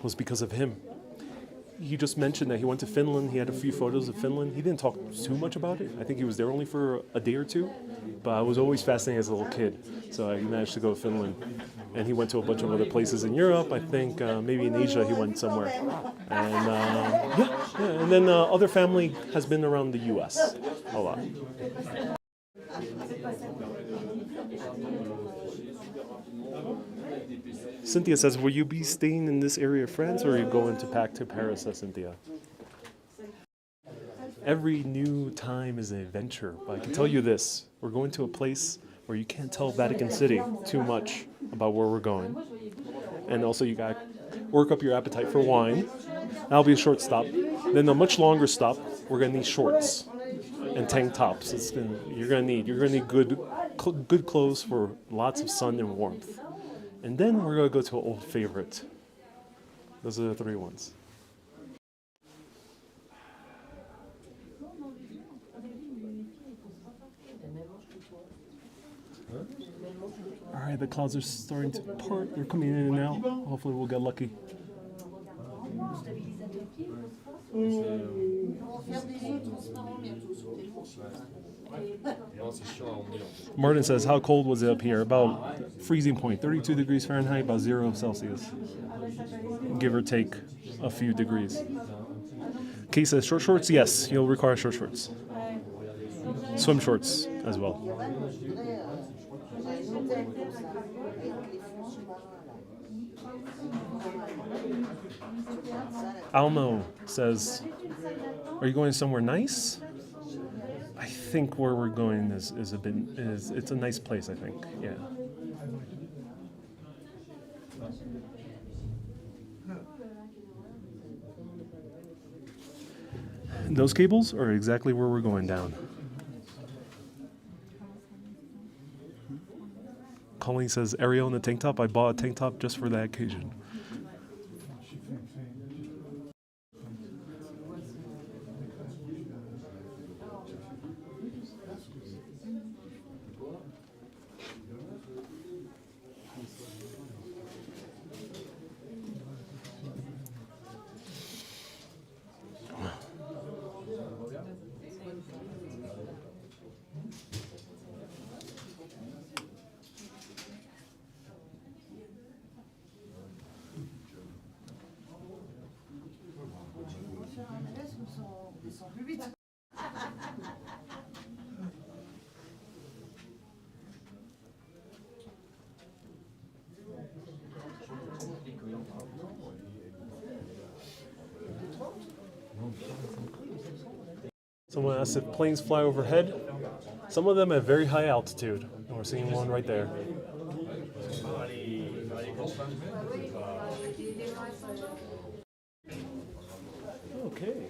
was because of him. He just mentioned that he went to Finland, he had a few photos of Finland. He didn't talk too much about it. I think he was there only for a day or two, but I was always fascinated as a little kid, so I managed to go to Finland. And he went to a bunch of other places in Europe. I think maybe in Asia he went somewhere. And yeah. And then other family has been around the U.S. a lot. Cynthia says, will you be staying in this area of France, or are you going back to Paris, says Cynthia? Every new time is an adventure, but I can tell you this. We're going to a place where you can't tell Vatican City too much about where we're going. And also you got to work up your appetite for wine. That'll be a short stop. Then a much longer stop, we're going to need shorts and tank tops. You're going to need good clothes for lots of sun and warmth. And then we're going to go to an old favorite. Those are the three ones. All right, the clouds are starting to part. They're coming in and out. Hopefully we'll get lucky. Martin says, how cold was it up here? About freezing point, 32 degrees Fahrenheit, about 0 Celsius. Give or take a few degrees. Kay says, short shorts? Yes, you'll require short shorts. Swim shorts as well. Almo says, are you going somewhere nice? I think where we're going is it's a nice place, I think, yeah. Those cables are exactly where we're going down. Colleen says, Ariel in the tank top. I bought a tank top just for that occasion. Someone asked if planes fly overhead. Some of them at very high altitude. And we're seeing one right there. Okay.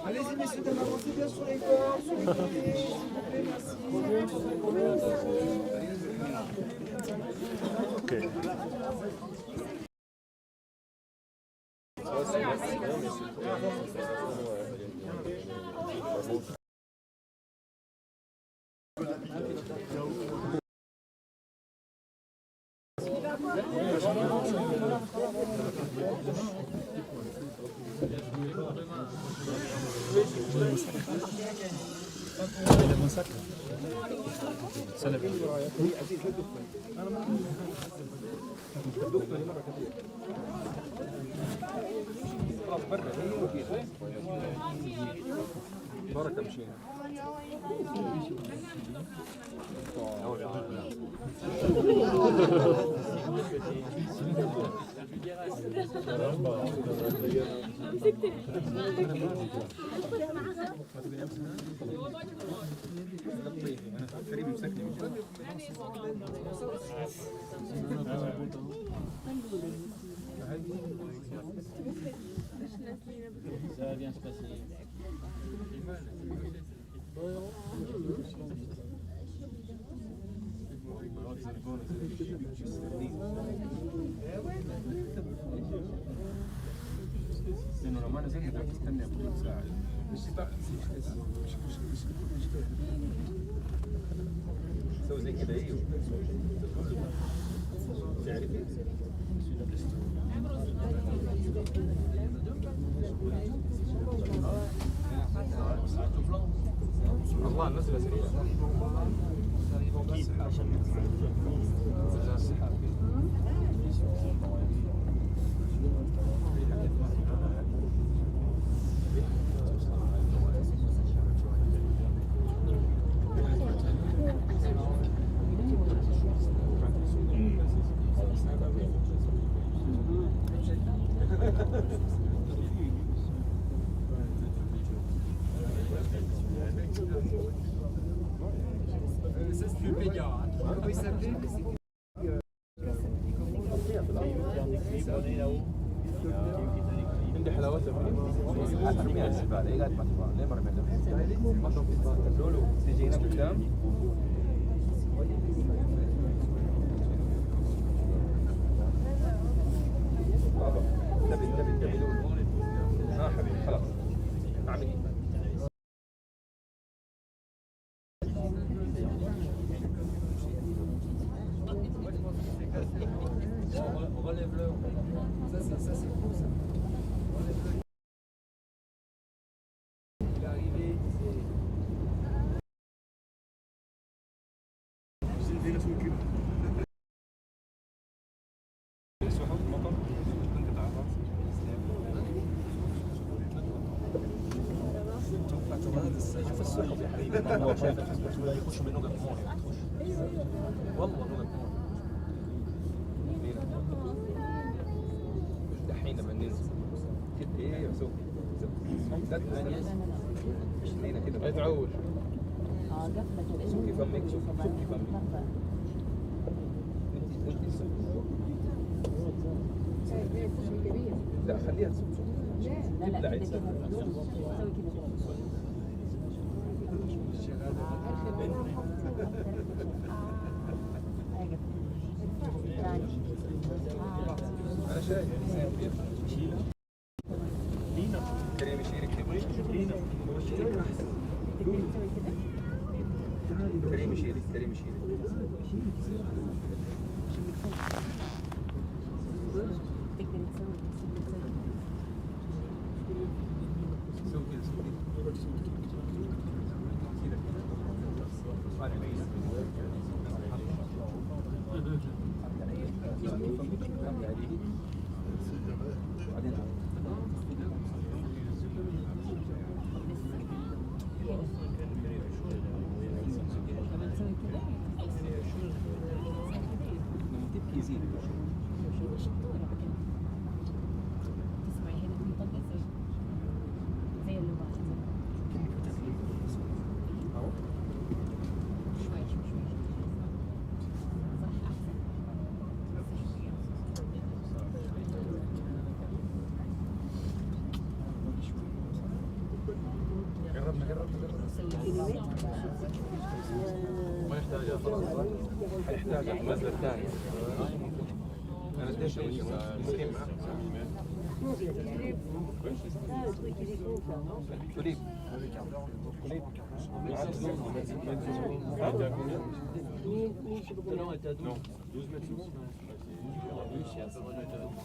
Allez-y, messieurs, dames, avancez bien sur les bords, sur les côtés, s'il vous plaît, merci. Ok. Ça va bien se passer. لأنه لو ما نزلت بدك تستنى كل ساعة. سوي زي كده ايوه. تعرفي؟ الله الناس الأسرية. عندي حلاوتها حترميها الزبالة، هي قاعدة ما تبغى، ليه ما رميتها؟ لولو تيجي هنا قدام. بابا نبي لولو. حبيبي خلاص. اعملي. Ça c'est cool ça. Il est arrivé, شوف السحب يا حبيبي والله شايف يخشوا من نقط مول والله نقط مول دحين لما ننزل ايه سوق لا تنسى هنا كده ما تعوج سوقي فمك سوقي فمك لا خليها تسوق لا أنا شايف لينا كريم يشيلك لينا كريم يشيلك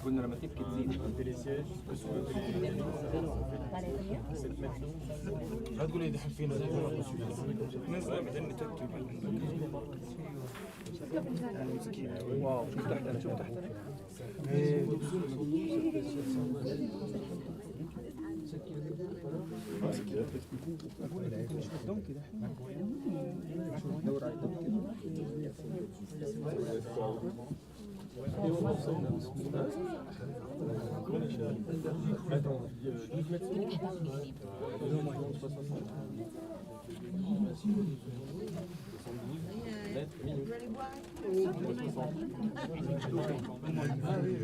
كنا لما تبكي تزيد لا تقول لي دحين فينا نزل بعدين نتكتب واو شوف تحت انا شوف تحت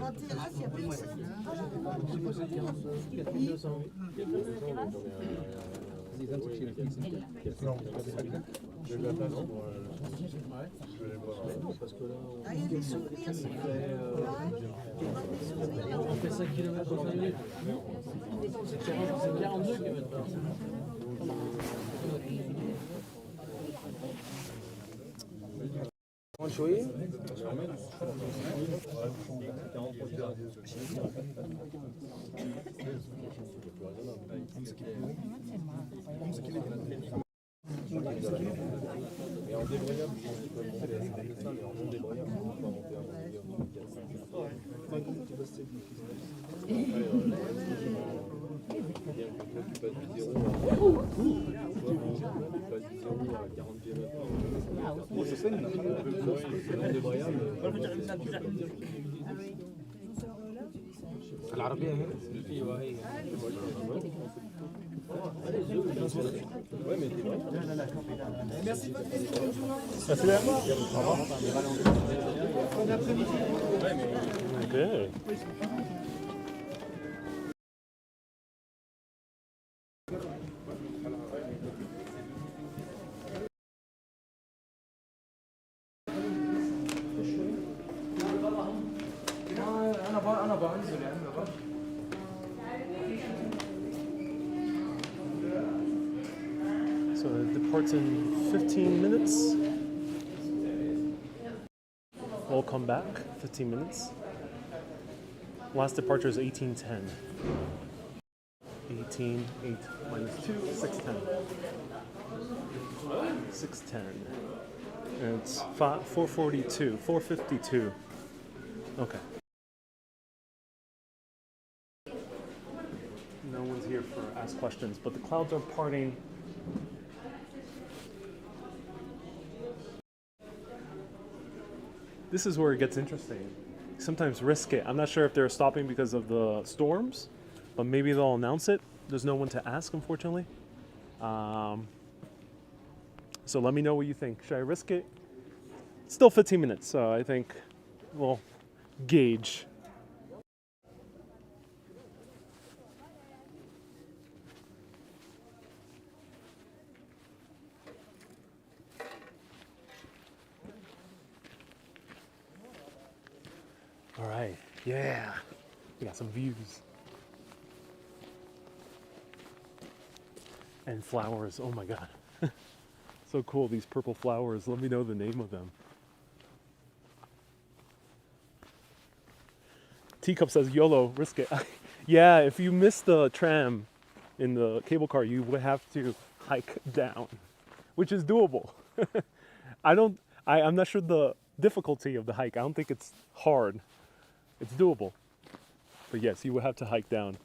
En terrasse, il y a personne. Ah, il y a des souvenirs, c'est vrai. On fait 5 km en 5 minutes. C'est 42 km. شوي العربية هنا ايوه هي Okay. انا بنزل يا عم So it departs in 15 minutes. We'll come back 15 minutes. Last departure is 18:10. 18, 8 minus 2, 6:10. 6:10. And it's 4:42, 4:52. Okay. No one's here for ask questions, but the clouds are parting. This is where it gets interesting. Sometimes risk it. I'm not sure if they're stopping because of the storms, but maybe they'll announce it. There's no one to ask, unfortunately. So let me know what you think. Should I risk it? It's still 15 minutes, so I think we'll gauge. All right, yeah, we got some views. And flowers, oh my God. So cool, these purple flowers. Let me know the name of them. Teacup says, YOLO, risk it. Yeah, if you miss the tram in the cable car, you would have to hike down, which is doable. I'm not sure the difficulty of the hike. I don't think it's hard. It's doable. But yes, you would have to hike down.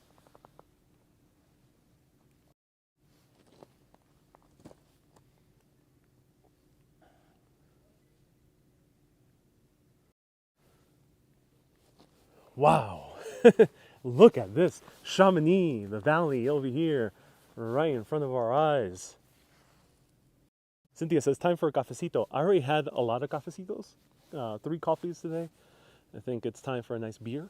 Wow. Look at this. Chamonix, the valley over here, right in front of our eyes. Cynthia says, time for a cafecito. I already had a lot of cafecitos. 3 coffees today. I think it's time for a nice beer.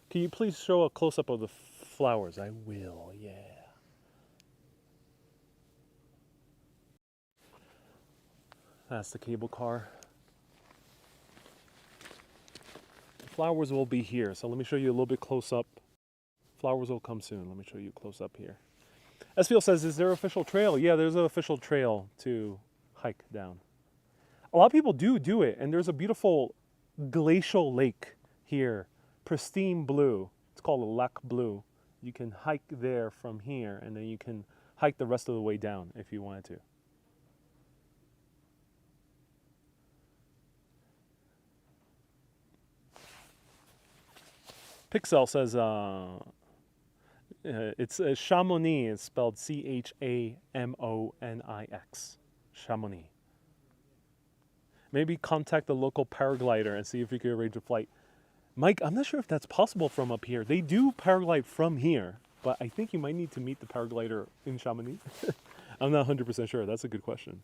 Can you please show a close-up of the flowers. I will, yeah. That's the cable car. The flowers will be here, so let me show you a little bit close up. Flowers will come soon. Let me show you close up here. Esfiel says, is there an official trail? Yeah, there's an official trail to hike down. A lot of people do it, and there's a beautiful glacial lake here, pristine blue. It's called a Lac Bleu. You can hike there from here, and then you can hike the rest of the way down if you wanted to. Pixel says, it's Chamonix. It's spelled Chamonix. Chamonix. Maybe contact the local paraglider and see if you can arrange a flight. Mike, I'm not sure if that's possible from up here. They do paraglide from here, but I think you might need to meet the paraglider in Chamonix. I'm not 100% sure. That's a good question.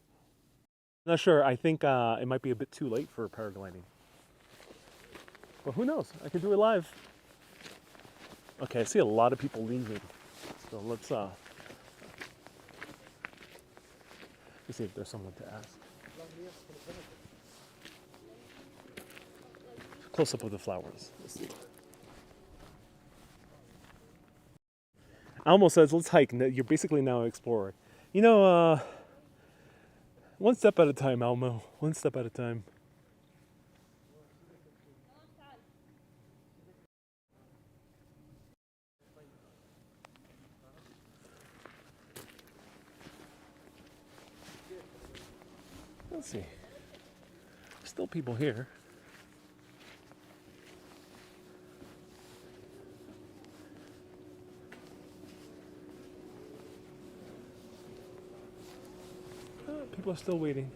Not sure. I think it might be a bit too late for paragliding. But who knows? I could do it live. Okay, I see a lot of people leaving. So let's see if there's someone to ask. Close up of the flowers. Let's see. Almo says, let's hike. You're basically now an explorer. You know, one step at a time, Almo. One step at a time. Let's see. Still people here. People are still waiting.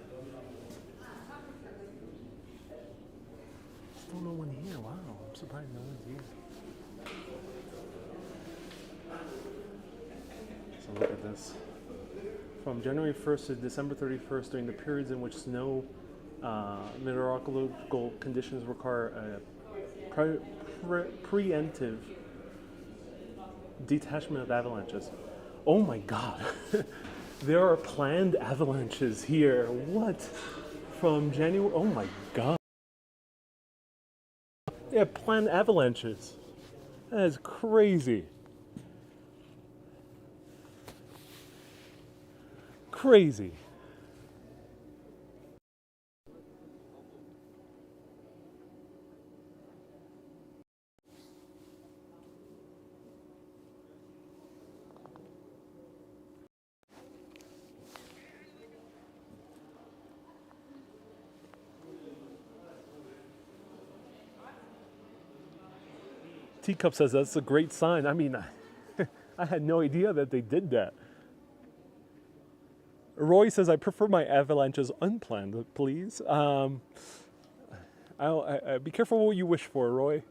Still no one here. Wow, I'm surprised no one's here. So look at this. From January 1st to December 31st, during the periods in which snow meteorological conditions require a preemptive detachment of avalanches. Oh my God. There are planned avalanches here. What? From January? Oh my God. Yeah, planned avalanches. That is crazy. Crazy. Teacup says that's a great sign. I mean, I had no idea that they did that. Roy says, I prefer my avalanches unplanned, please. Be careful what you wish for, Roy.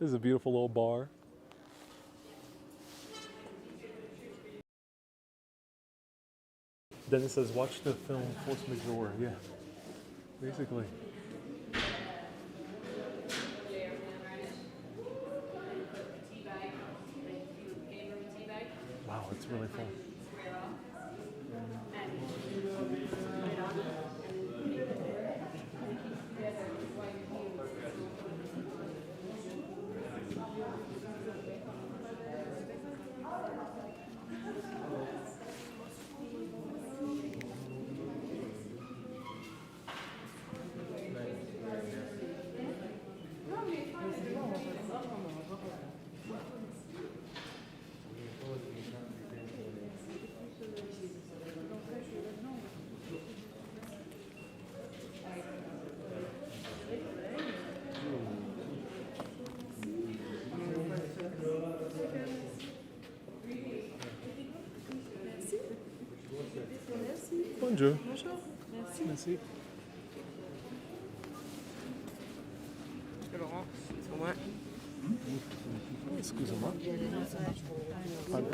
This is a beautiful little bar. Dennis says, watch the film Force Majeure. Yeah, basically. Wow, it's really full. Bonjour. Bonjour. Merci. Merci. Laurent, c'est pour moi. Excusez-moi. Pardon.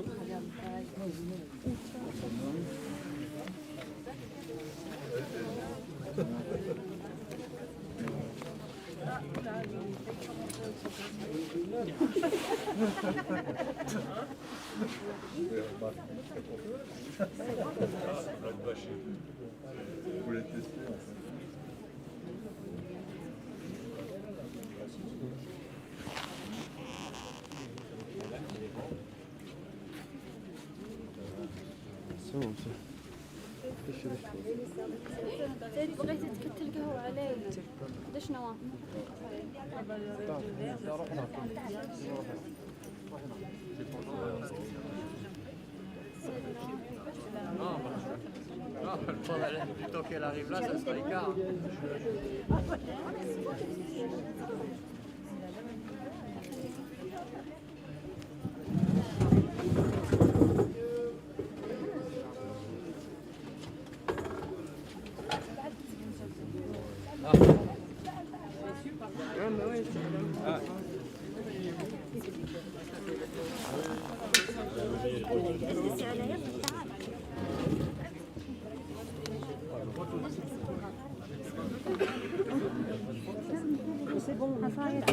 بغيتي تكتل القهوة عليه ليش نوع؟ Plutôt qu'elle arrive là, ça sera écart. C'est bon, on va faire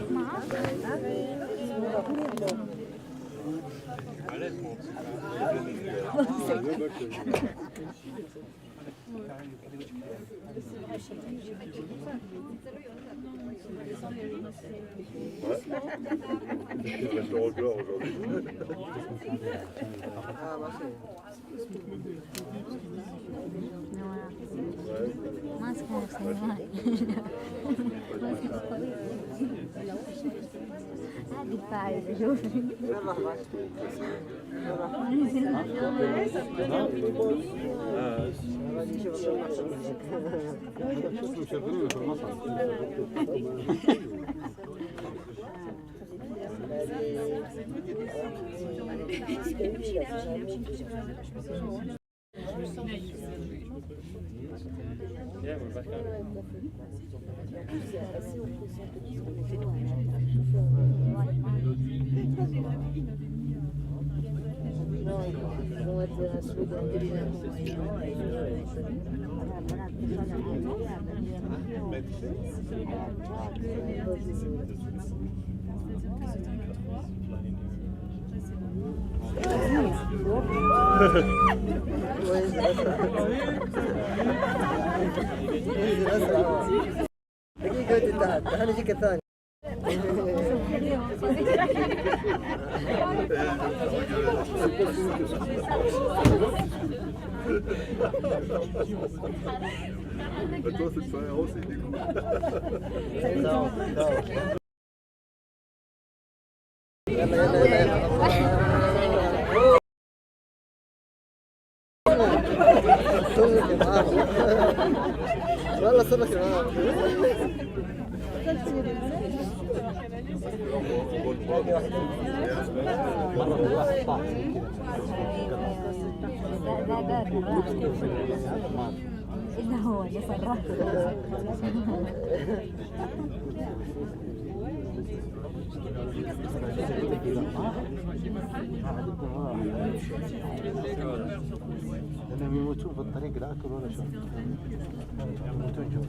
Je record aujourd'hui. Toi, c'est pas un héros, c'est des coups. والله صدق معاه إلا هو اللي صرح لأنهم يموتون في الطريق لا أكل ولا شرب يموتون جوع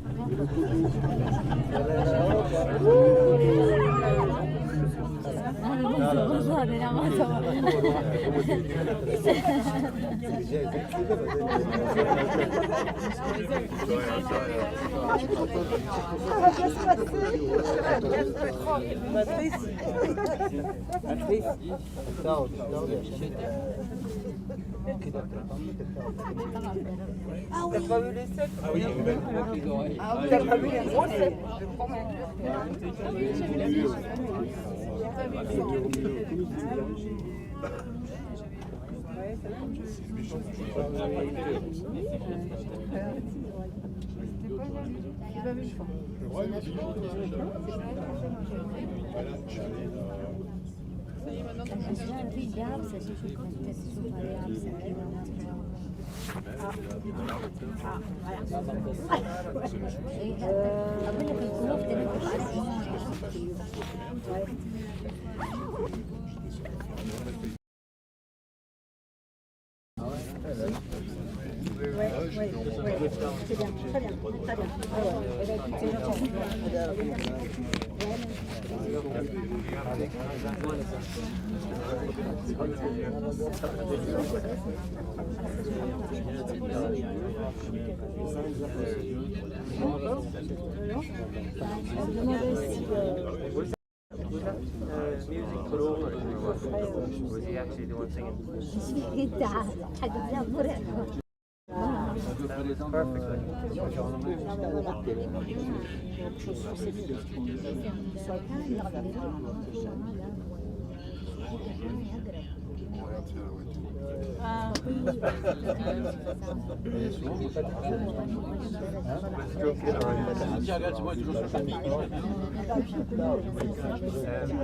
Ah oui, t'as pas vu les secs? Ah oui, t'as pas vu les gros secs? Oui, oui. C'est bien, très bien, très bien. Ah ouais. C'est gentil. Music put over it, or was he actually doing singing?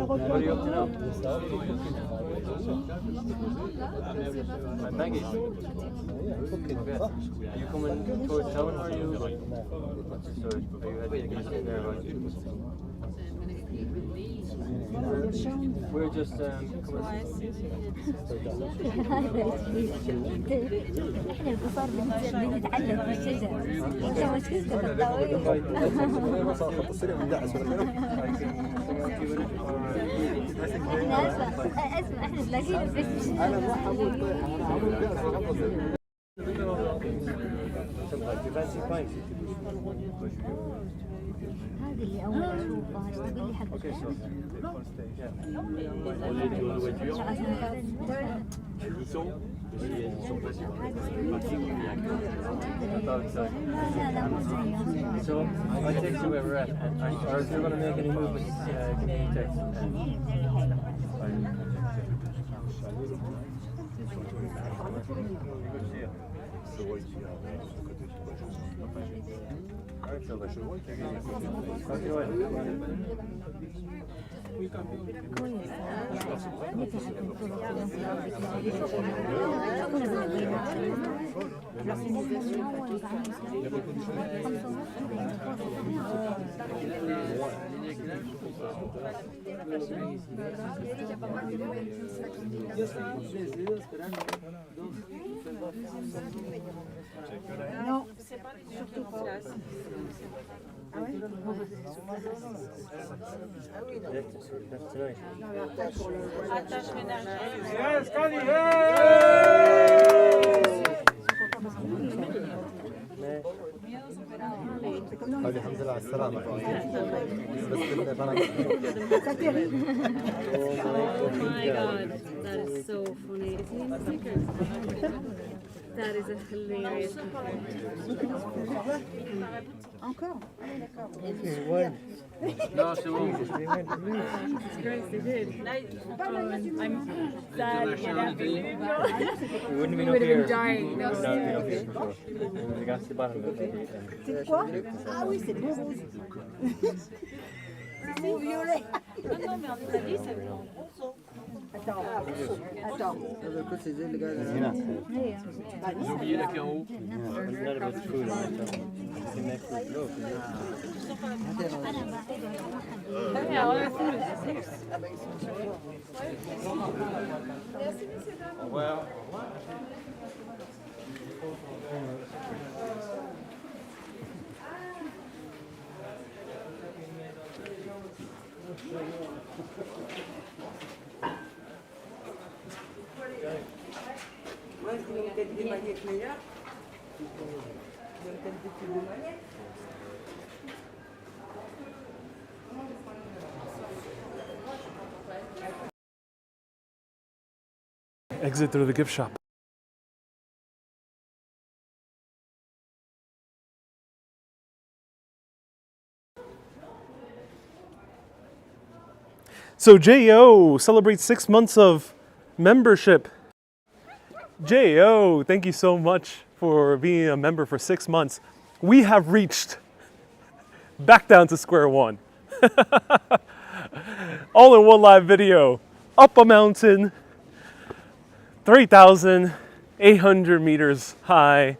What are you up to now? Maggie, are you coming towards town, or are you? What's the story? Are you heading there? We're just coming. احنا القصار بنتعلم في الشجر. انت مشكلتك الطويل. احنا اسمع احنا تلاقينا في هذه اللي اول اشوفها اشتغل لي حق So I text you where we're at, or if you're going to make any movements, give me a text. Non, surtout pas. Ah oui? Ah oui, non. Attache الحمد لله على السلامة. Oh my god, that is so funny. Is he in the stickers? That is a hilarious Encore? Ah oui, d'accord. No, she won't. Jesus Christ, they did. I'm sad. We wouldn't be up here. Dying. No, We got to the bottom of it. C'est quoi? Ah oui, c'est beau rose. C'est beau violet. Non, mais en Italie, c'est roseau. Attends, attends. Ils ont oublié la qui en haut. Not about the food. C'est next to Loaf. Well. Exit through the gift shop. So JO celebrates 6 months of membership. JO, thank you so much for being a member for 6 months. We have reached back down to square one. All in one live video. Up a mountain, 3,800 meters high,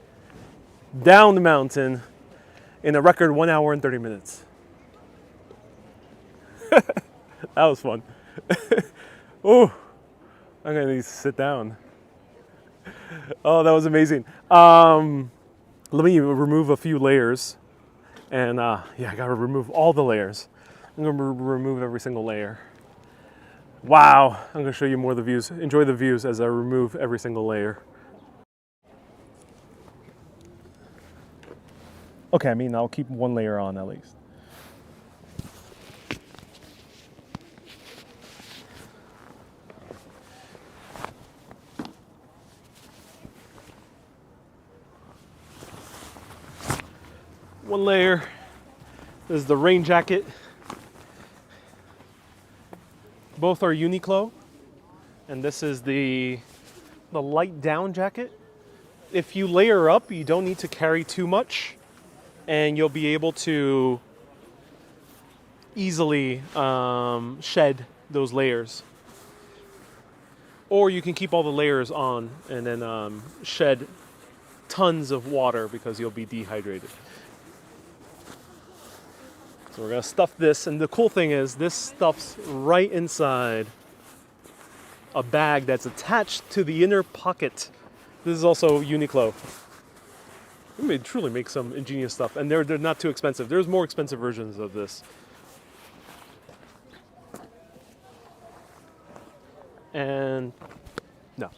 down the mountain in a record 1 hour and 30 minutes. That was fun. Oh, I'm gonna need to sit down. Oh, that was amazing. Let me remove a few layers. And yeah, I gotta remove all the layers. I'm gonna remove every single layer. Wow, I'm gonna show you more of the views. Enjoy the views as I remove every single layer. Okay, I mean, I'll keep one layer on at least. One layer. This is the rain jacket. Both are Uniqlo. And this is the light down jacket. If you layer up, you don't need to carry too much, and you'll be able to easily shed those layers. Or you can keep all the layers on and then shed tons of water because you'll be dehydrated. So we're gonna stuff this, and the cool thing is this stuffs right inside a bag that's attached to the inner pocket. This is also Uniqlo. They truly make some ingenious stuff, and they're not too expensive. There's more expensive versions of this. And no.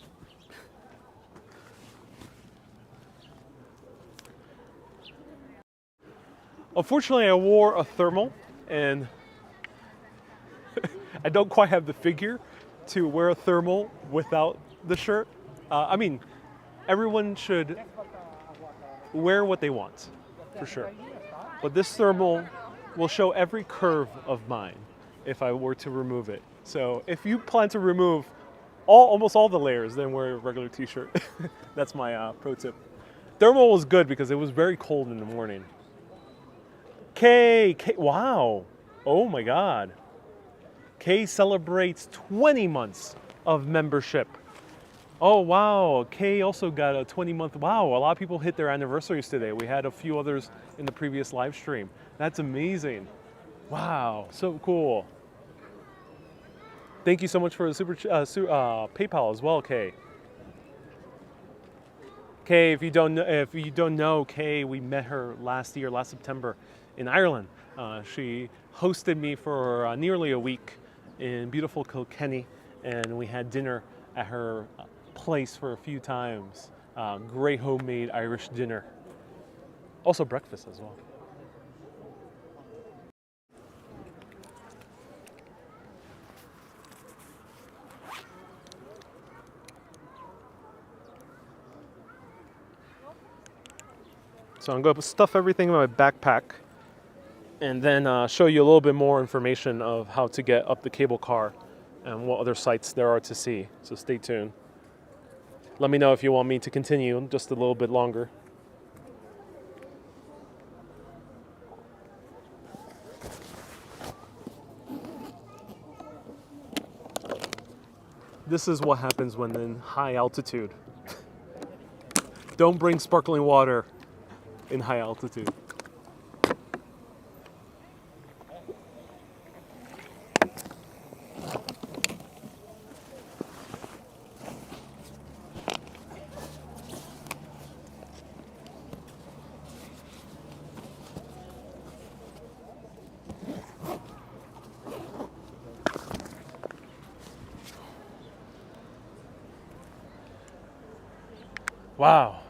Unfortunately, I wore a thermal, and I don't quite have the figure to wear a thermal without the shirt. I mean, everyone should wear what they want, for sure. But this thermal will show every curve of mine if I were to remove it. So if you plan to remove almost all the layers, then wear a regular t-shirt. That's my pro tip. Thermal was good because it was very cold in the morning. K, wow. Oh my God. K celebrates 20 months of membership. Oh wow, Kay also got a 20-month, wow, a lot of people hit their anniversaries today. We had a few others in the previous live stream. That's amazing. Wow, so cool. Thank you so much for the PayPal as well, Kay. Kay, if you don't know Kay, we met her last September in Ireland. She hosted me for nearly a week in beautiful Kilkenny, and we had dinner at her place for a few times. Great homemade Irish dinner. Also breakfast as well. So I'm going to stuff everything in my backpack and then show you a little bit more information of how to get up the cable car and what other sites there are to see. So stay tuned. Let me know if you want me to continue just a little bit longer. This is what happens when in high altitude. Don't bring sparkling water in high altitude. Wow.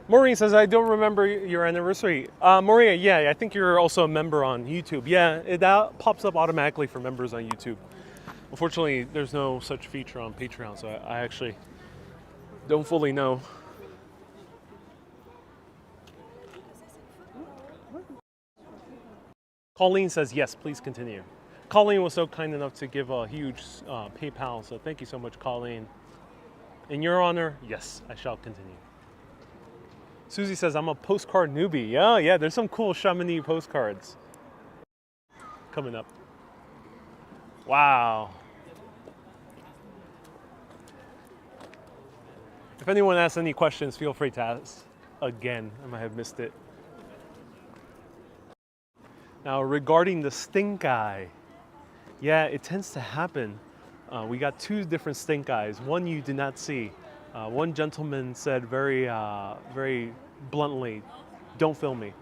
Maureen says, I don't remember your anniversary. Maria, yeah, I think you're also a member on YouTube. Yeah, that pops up automatically for members on YouTube. Unfortunately, there's no such feature on Patreon, so I actually don't fully know. Colleen says, yes, please continue. Colleen was so kind enough to give a huge PayPal, so thank you so much, Colleen. In your honor, yes, I shall continue. Susie says, I'm a postcard newbie. Yeah, there's some cool Chamonix postcards coming up. Wow. If anyone asks any questions, feel free to ask again. I might have missed it. Now, regarding the stink eye, yeah, it tends to happen We got two different stink eyes. One you did not see. One gentleman said very bluntly, "Don't film me."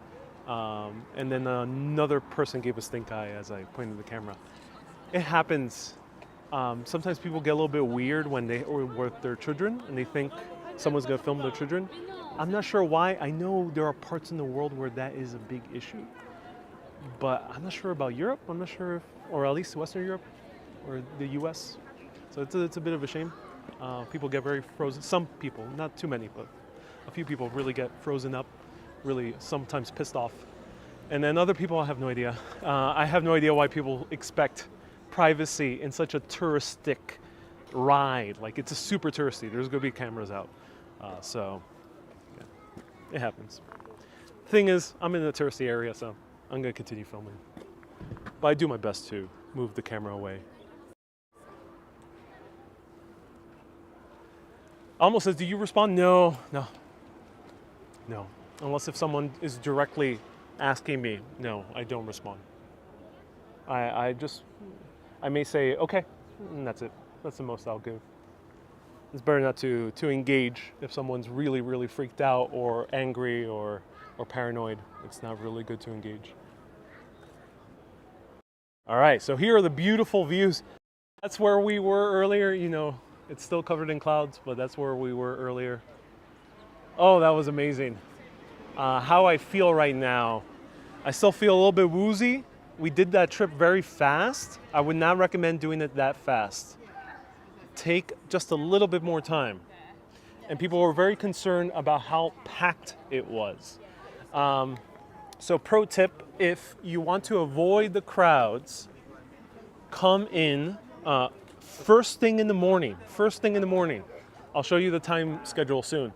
And then another person gave a stink eye as I pointed the camera. It happens. Sometimes people get a little bit weird when they or with their children and they think someone's gonna film their children. I'm not sure why. I know there are parts in the world where that is a big issue, but I'm not sure about Europe. I'm not sure if, or at least Western Europe or the US. So it's a bit of a shame. People get very frozen. Some people, not too many, but a few people really get frozen up, really sometimes pissed off. And then other people, I have no idea. I have no idea why people expect privacy in such a touristic ride. Like, it's a super touristy. There's gonna be cameras out. So yeah, it happens. Thing is, I'm in a touristy area, so I'm gonna continue filming. But I do my best to move the camera away. Almost says, do you respond? No. Unless if someone is directly asking me, no, I don't respond. I may say, okay, and that's it. That's the most I'll give. It's better not to engage if someone's really freaked out or angry or paranoid. It's not really good to engage. All right, so here are the beautiful views. That's where we were earlier. You know, it's still covered in clouds, but that's where we were earlier. Oh, that was amazing. How I feel right now, I still feel a little bit woozy. We did that trip very fast. I would not recommend doing it that fast. Take just a little bit more time. And people were very concerned about how packed it was. So pro tip, if you want to avoid the crowds, come in first thing in the morning. First thing in the morning. I'll show you the time schedule soon.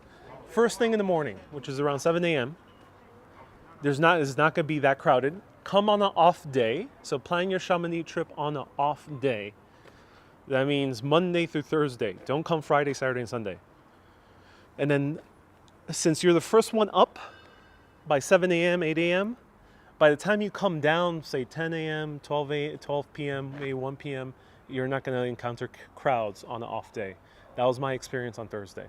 First thing in the morning, which is around 7 a.m. It's not going to be that crowded. Come on an off day. So plan your Chamonix trip on an off day. That means Monday through Thursday. Don't come Friday, Saturday, and Sunday. And then since you're the first one up by 7 a.m., 8 a.m., by the time you come down, say 10 a.m., 12 p.m., maybe 1 p.m., you're not going to encounter crowds on an off day. That was my experience on Thursday.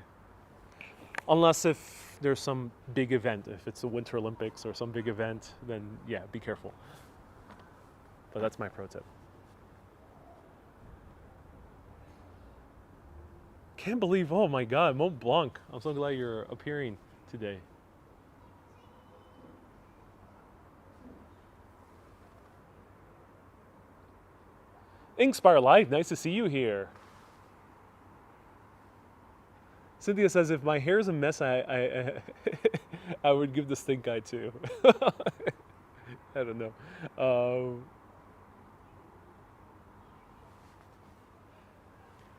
Unless if there's some big event, if it's the Winter Olympics or some big event, then yeah, be careful. But that's my pro tip. Can't believe, oh my God, Mont Blanc. I'm so glad you're appearing today. Inkspire Life, nice to see you here. Cynthia says, if my hair's a mess, I would give the stink eye too. I don't know.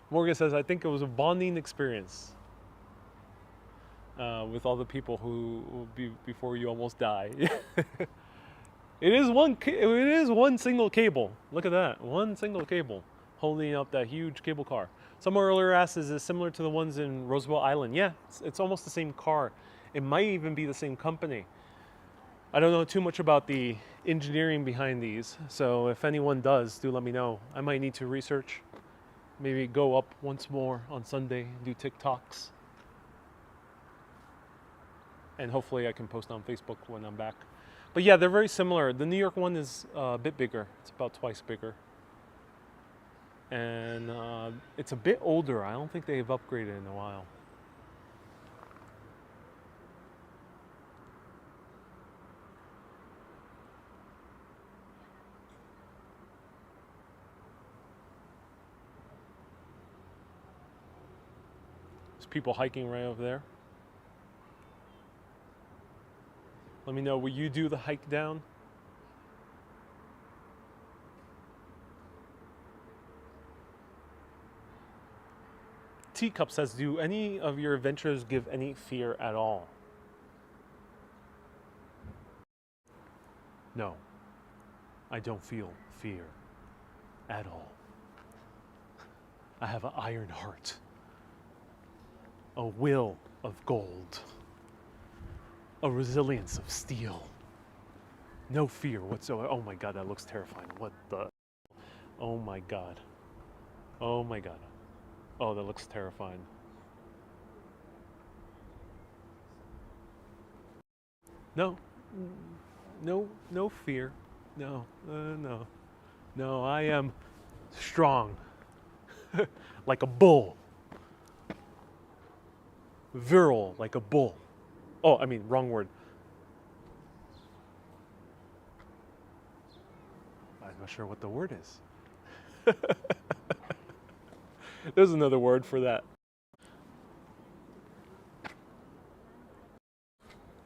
Morgan says, I think it was a bonding experience with all the people who before you almost die. It is one single cable. Look at that, one single cable holding up that huge cable car. Someone earlier asked, is it similar to the ones in Roosevelt Island? Yeah, it's almost the same car. It might even be the same company. I don't know too much about the engineering behind these, so if anyone does, do let me know. I might need to research. Maybe go up once more on Sunday, do TikToks. And hopefully I can post on Facebook when I'm back. But yeah, they're very similar. The New York one is a bit bigger. It's about twice bigger. And it's a bit older. I don't think they've upgraded in a while. There's people hiking right over there. Let me know, will you do the hike down? Teacup says, do any of your adventures give any fear at all? No, I don't feel fear at all. I have an iron heart, a will of gold, a resilience of steel. No fear whatsoever. Oh my God, that looks terrifying. What the? Oh my God. Oh my god. Oh, that looks terrifying. No. No fear. No. No. No, I am strong. Like a bull. Virile, like a bull. Oh, I mean, wrong word. I'm not sure what the word is. There's another word for that.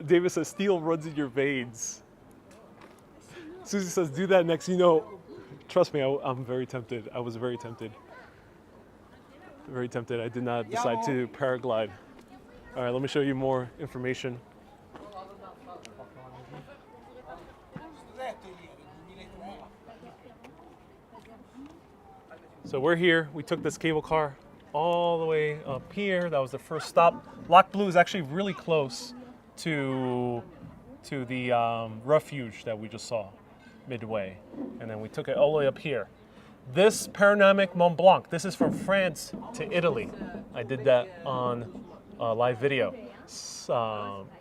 David says, steel runs in your veins. Susie says, do that next. You know, trust me, I'm very tempted. I was very tempted. Very tempted. I did not decide to paraglide. All right, let me show you more information. So we're here. We took this cable car all the way up here. That was the first stop. Lac Bleu is actually really close to the refuge that we just saw midway. And then we took it all the way up here. This panoramic Mont Blanc, this is from France to Italy. I did that on a live video.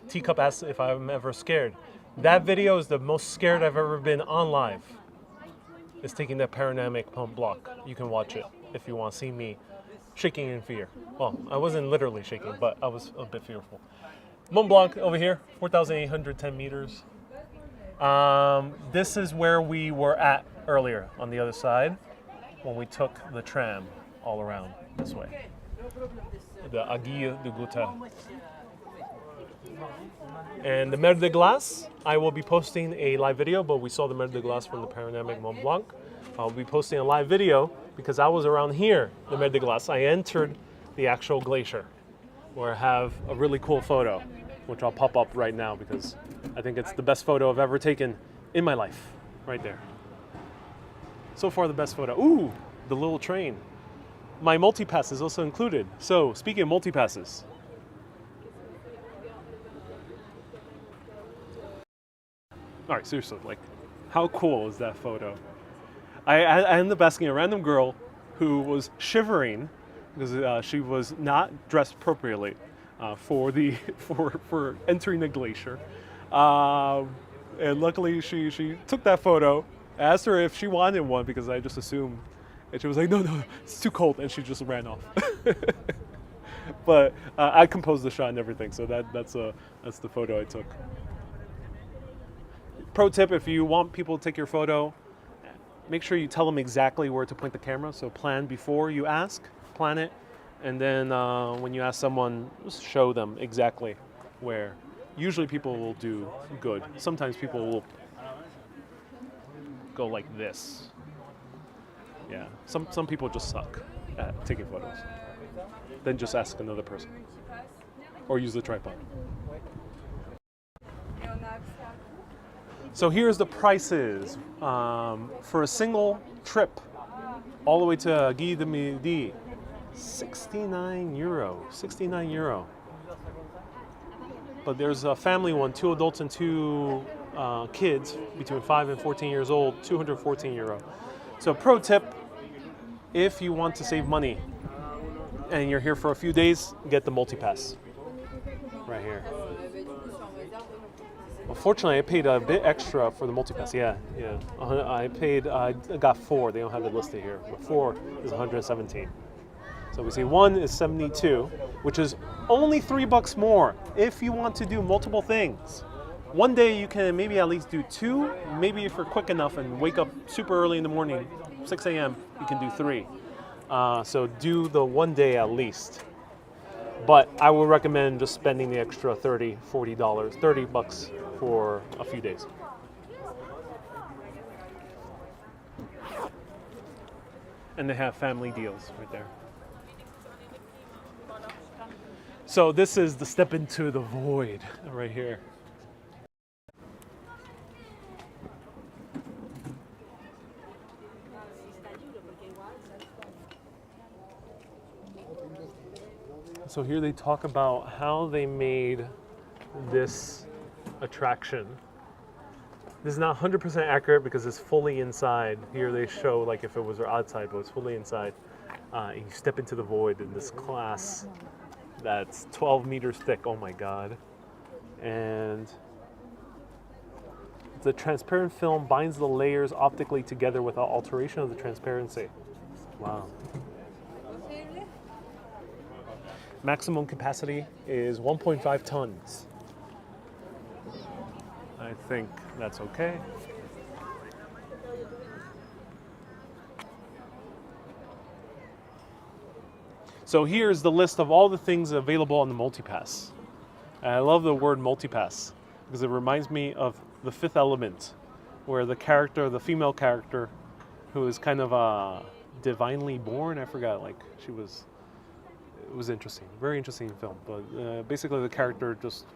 Teacup asked if I'm ever scared. That video is the most scared I've ever been on live. It's taking the panoramic Mont Blanc. You can watch it if you want to see me shaking in fear. Well, I wasn't literally shaking, but I was a bit fearful. Mont Blanc over here, 4,810 meters. This is where we were at earlier on the other side when we took the tram all around this way. The Aiguille de Goutte. And the Mer de Glace, I will be posting a live video, but we saw the Mer de Glace from the panoramic Mont Blanc. I'll be posting a live video because I was around here, the Mer de Glace. I entered the actual glacier where I have a really cool photo, which I'll pop up right now because I think it's the best photo I've ever taken in my life, right there. So far, the best photo. Ooh, the little train. My multi-pass is also included. So, speaking of multi-passes. All right, seriously, like, how cool is that photo? I ended up asking a random girl who was shivering because she was not dressed appropriately for entering the glacier. And luckily, she took that photo. I asked her if she wanted one because I just assumed, and she was like, no, it's too cold, and she just ran off. But I composed the shot and everything, so that's the photo I took. Pro tip, if you want people to take your photo, make sure you tell them exactly where to point the camera. So plan before you ask, plan it, and then when you ask someone, just show them exactly where. Usually people will do good. Sometimes people will go like this. Yeah, some people just suck at taking photos. Then just ask another person. Or use the tripod. So here's the prices for a single trip all the way to Aiguille de Midi. 69 euro. But there's a family one, 2 adults and 2 kids between 5 and 14 years old, 214 euro. So pro tip, if you want to save money and you're here for a few days, get the multi-pass right here. Unfortunately, I paid a bit extra for the multi-pass. Yeah. I got 4. They don't have it listed here. But 4 is 117. So we see 1 is 72, which is only $3 more if you want to do multiple things. One day you can maybe at least do 2. Maybe if you're quick enough and wake up super early in the morning, 6 a.m., you can do 3. So do the one day at least. But I would recommend just spending the extra $30, $40, $30 for a few days. And they have family deals right there. So this is the step into the void right here. So here they talk about how they made this attraction. This is not 100% accurate because it's fully inside. Here they show like if it was outside, but it's fully inside. and you step into the void in this class that's 12 meters thick. Oh my god. And the transparent film binds the layers optically together without alteration of the transparency. Wow. Maximum capacity is 1.5 tons. I think that's okay. So here's the list of all the things available on the multipass. And I love the word multipass because it reminds me of The Fifth Element, where the character, the female character, who is kind of divinely born, I forgot, like she was, it was interesting, very interesting film, but basically the character just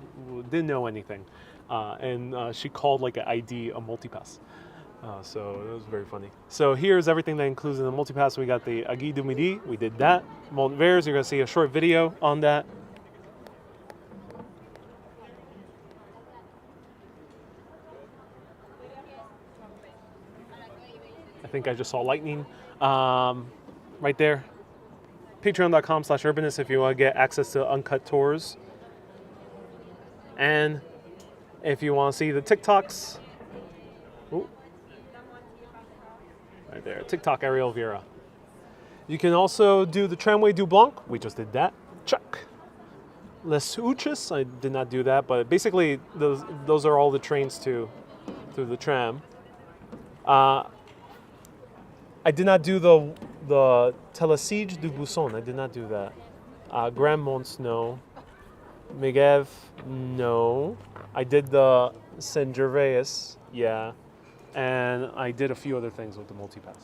didn't know anything, and she called like an ID a multipass. So it was very funny. So here's everything that includes in the multipass. We got the Aiguille du Midi, we did that. Mont Vert, you're gonna see a short video on that. I think I just saw lightning right there. Patreon.com/Urbanist if you want to get access to uncut tours. And if you want to see the TikToks, ooh, right there, TikTok Ariel Vieira. You can also do the Tramway du Blanc. We just did that. Check. Les Houches, I did not do that, but basically those are all the trains through the tram. I did not do the Telesiege du Buisson. I did not do that. Grand Monts, no. Megève, no. I did the Saint Gervais, yeah. And I did a few other things with the multipass.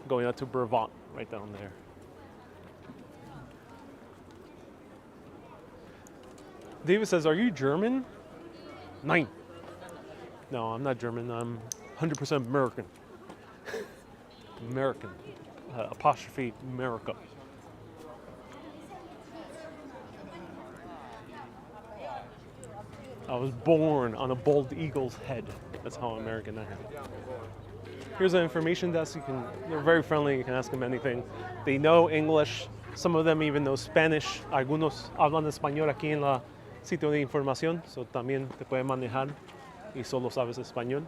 Going out to Brabant, right down there. David says, are you German? Nein. No, I'm not German. I'm 100% American. American. Apostrophe America. I was born on a bald eagle's head. That's how American I am. Here's an information desk. They're very friendly. You can ask them anything. They know English. Some of them even know Spanish. Algunos hablan español aquí en la sitio de información. So también te pueden manejar y solo sabes español.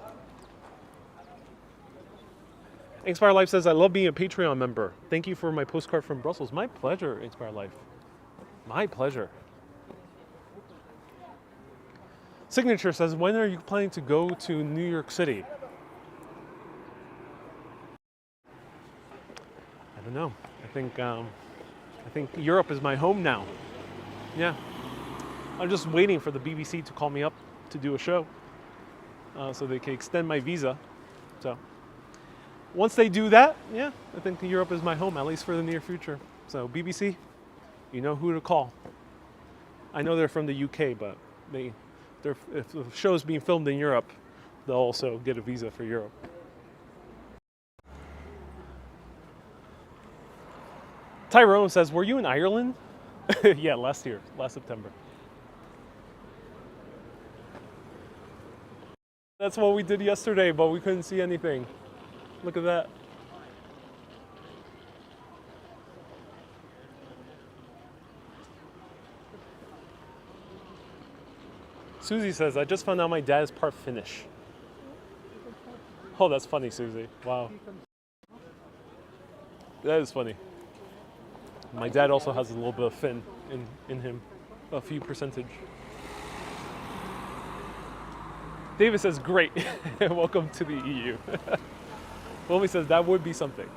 Inspire Life says, I love being a Patreon member. Thank you for my postcard from Brussels. My pleasure, Inspire Life. My pleasure. Signature says, when are you planning to go to New York City? I don't know. I think Europe is my home now. Yeah. I'm just waiting for the BBC to call me up to do a show so they can extend my visa. So once they do that, yeah, I think Europe is my home, at least for the near future. So BBC, you know who to call. I know they're from the UK, but if the show's being filmed in Europe, they'll also get a visa for Europe. Tyrone says, were you in Ireland? Yeah, last September. That's what we did yesterday, but we couldn't see anything. Look at that. Susie says, I just found out my dad is part Finnish. Oh, that's funny, Susie. Wow. That is funny. My dad also has a little bit of Finn in him, a few percentage. David says, great. Welcome to the EU. Wilmy says, that would be something.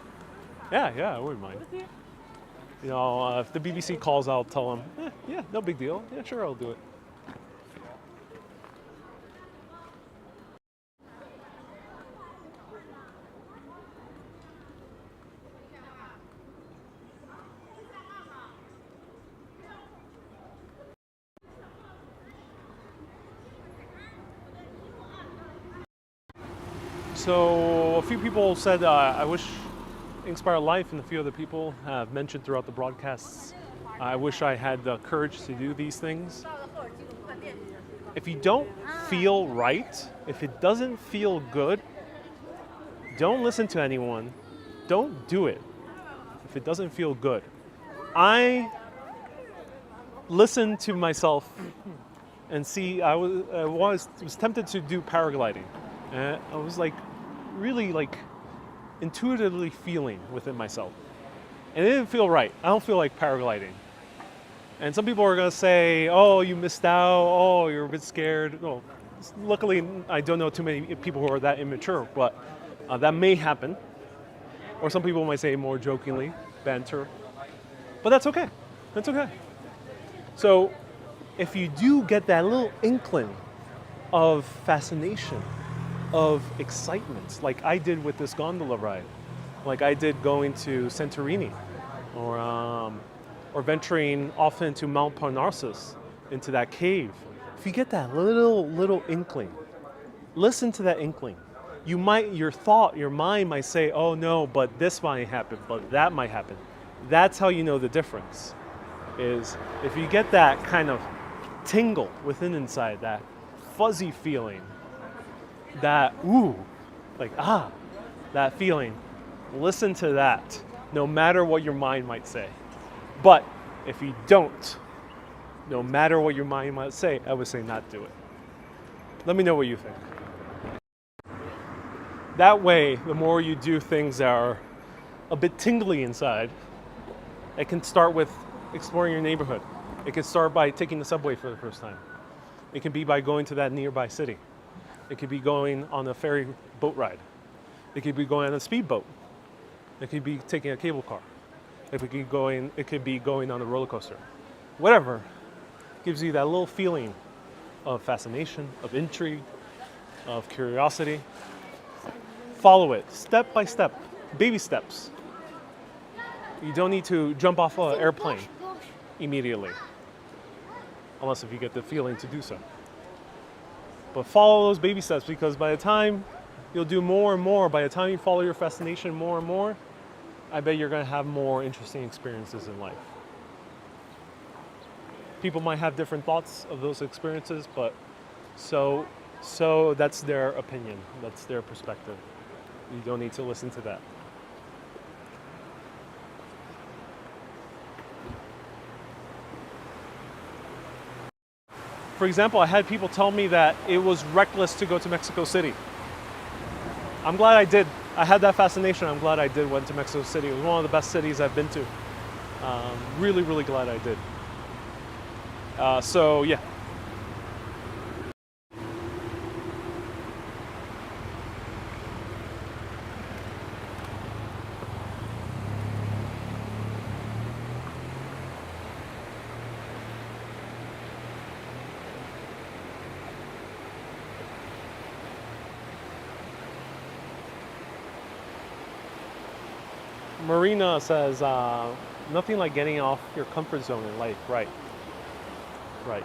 Yeah, I wouldn't mind. You know, if the BBC calls, I'll tell them, yeah, no big deal. Yeah, sure, I'll do it. So a few people said, I wish Inspire Life and a few other people have mentioned throughout the broadcasts, I wish I had the courage to do these things. If you don't feel right, if it doesn't feel good, don't listen to anyone. Don't do it. if it doesn't feel good. I listen to myself and see. I was tempted to do paragliding, and I was like really like intuitively feeling within myself, and it didn't feel right. I don't feel like paragliding. And some people are gonna say, "Oh, you missed out. Oh, you're a bit scared." Well, luckily, I don't know too many people who are that immature, but that may happen. Or some people might say more jokingly, banter. But that's okay. That's okay. So if you do get that little inkling of fascination, of excitement, like I did with this gondola ride, like I did going to Santorini, or venturing off into Mount Parnassus, into that cave. If you get that little inkling, listen to that inkling. Your mind might say, "Oh no, but this might happen, but that might happen." That's how you know the difference. Is if you get that kind of tingle within inside, that fuzzy feeling, that that feeling, listen to that, no matter what your mind might say. But if you don't, no matter what your mind might say, I would say not do it. Let me know what you think. That way, the more you do things that are a bit tingly inside, it can start with exploring your neighborhood. It can start by taking the subway for the first time. It can be by going to that nearby city. It could be going on a ferry boat ride. It could be going on a speedboat. It could be taking a cable car. It could be going on a roller coaster. Whatever gives you that little feeling of fascination, of intrigue, of curiosity. Follow it step by step, baby steps. You don't need to jump off an airplane immediately, unless if you get the feeling to do so. But follow those baby steps, because by the time you'll do more and more, by the time you follow your fascination more and more, I bet you're going to have more interesting experiences in life. People might have different thoughts of those experiences, but so that's their opinion, that's their perspective. You don't need to listen to that. For example, I had people tell me that it was reckless to go to Mexico City. I'm glad I did. I had that fascination. I'm glad I went to Mexico City. It was one of the best cities I've been to. Really, really glad I did. So yeah. Marina says, nothing like getting off your comfort zone in life. Right. Right.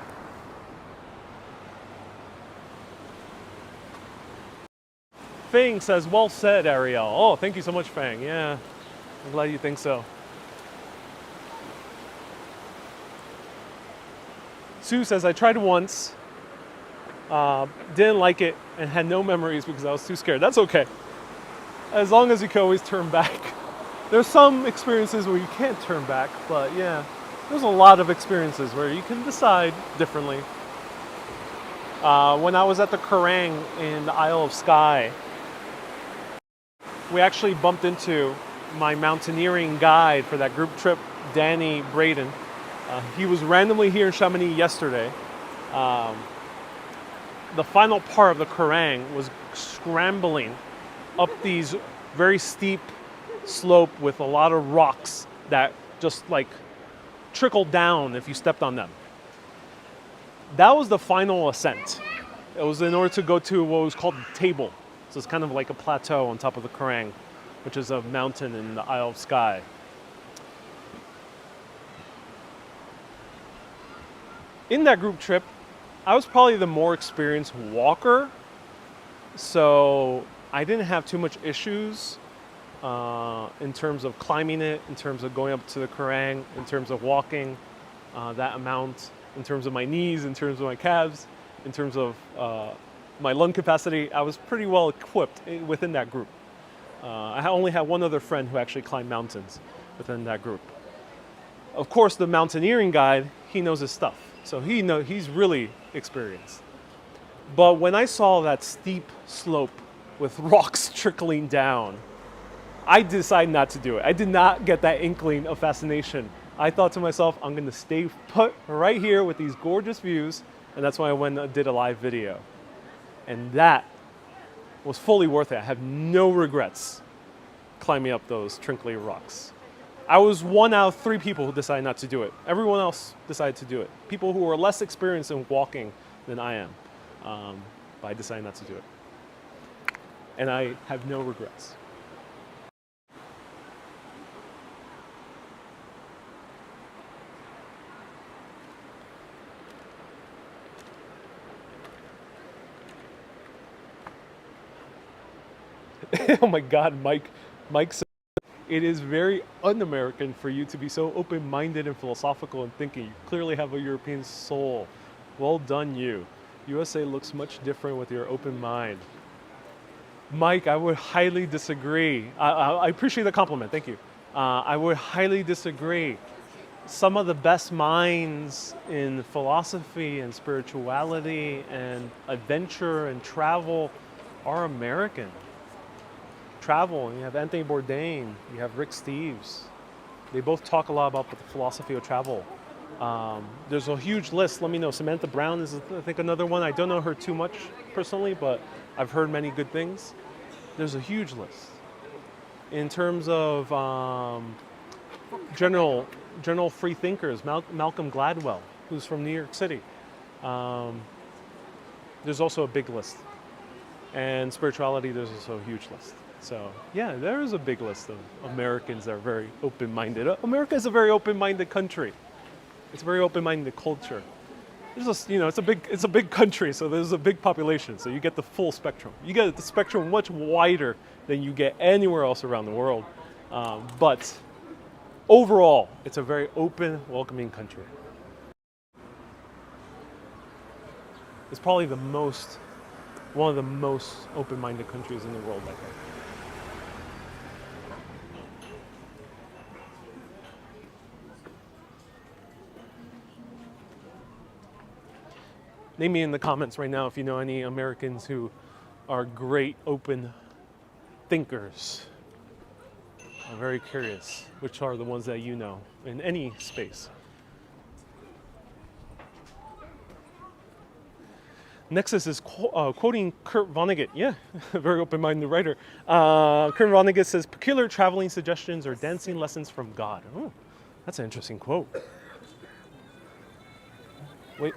Fang says, well said, Ariel. Oh, thank you so much, Fang. Yeah, I'm glad you think so. Sue says, I tried once, didn't like it, and had no memories because I was too scared. That's okay. As long as you can always turn back. There's some experiences where you can't turn back, but yeah, there's a lot of experiences where you can decide differently. When I was at the Kerrang in the Isle of Skye, we actually bumped into my mountaineering guide for that group trip, Danny Braden. He was randomly here in Chamonix yesterday. The final part of the Kerrang was scrambling up these very steep slope with a lot of rocks that just like trickled down if you stepped on them. That was the final ascent. It was in order to go to what was called the Table. So it's kind of like a plateau on top of the Kerrang, which is a mountain in the Isle of Skye. In that group trip, I was probably the more experienced walker, so I didn't have too much issues in terms of climbing it, in terms of going up to the Kerrang, in terms of walking that amount, in terms of my knees, in terms of my calves, in terms of my lung capacity. I was pretty well equipped within that group. I only had one other friend who actually climbed mountains, within that group. Of course, the mountaineering guide, he knows his stuff. So he's really experienced. But when I saw that steep slope with rocks trickling down, I decided not to do it. I did not get that inkling of fascination. I thought to myself, I'm gonna stay put right here with these gorgeous views, and that's why I went and did a live video. And that was fully worth it. I have no regrets climbing up those trickly rocks. I was 1 out of 3 people who decided not to do it. Everyone else decided to do it. People who are less experienced in walking than I am. But I decided not to do it. And I have no regrets. Oh my God, Mike said, it is very un-American for you to be so open-minded and philosophical in thinking. You clearly have a European soul. Well done, you. USA looks much different with your open mind. Mike, I would highly disagree. I appreciate the compliment, thank you. I would highly disagree. Some of the best minds in philosophy and spirituality and adventure and travel are American. Travel, you have Anthony Bourdain, you have Rick Steves. They both talk a lot about the philosophy of travel. There's a huge list. Let me know. Samantha Brown is, I think, another one. I don't know her too much personally, but I've heard many good things. There's a huge list. In terms of general free thinkers, Malcolm Gladwell, who's from New York City. There's also a big list. And spirituality, there's also a huge list. So yeah, there is a big list of Americans that are very open-minded. America is a very open-minded country. It's a very open-minded culture. There's just, it's a big country, so there's a big population. So you get the full spectrum. You get the spectrum much wider than you get anywhere else around the world. But overall, it's a very open, welcoming country. It's probably one of the most open-minded countries in the world, I think. Name me in the comments right now if you know any Americans who are great open thinkers. I'm very curious which are the ones that you know in any space. Nexus is quoting Kurt Vonnegut. Yeah, very open-minded writer. Kurt Vonnegut says, peculiar traveling suggestions or dancing lessons from God. Oh, that's an interesting quote. Wait.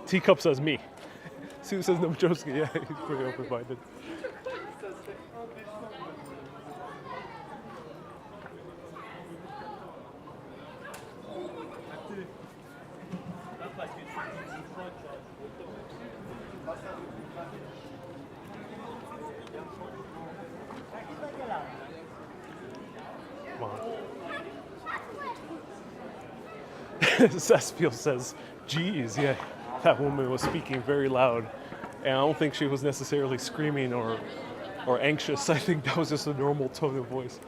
Teacup says me. Sue says Nojoski. Yeah, he's pretty open-minded. Saspiel says, geez, yeah, that woman was speaking very loud. And I don't think she was necessarily screaming or anxious. I think that was just a normal tone of voice.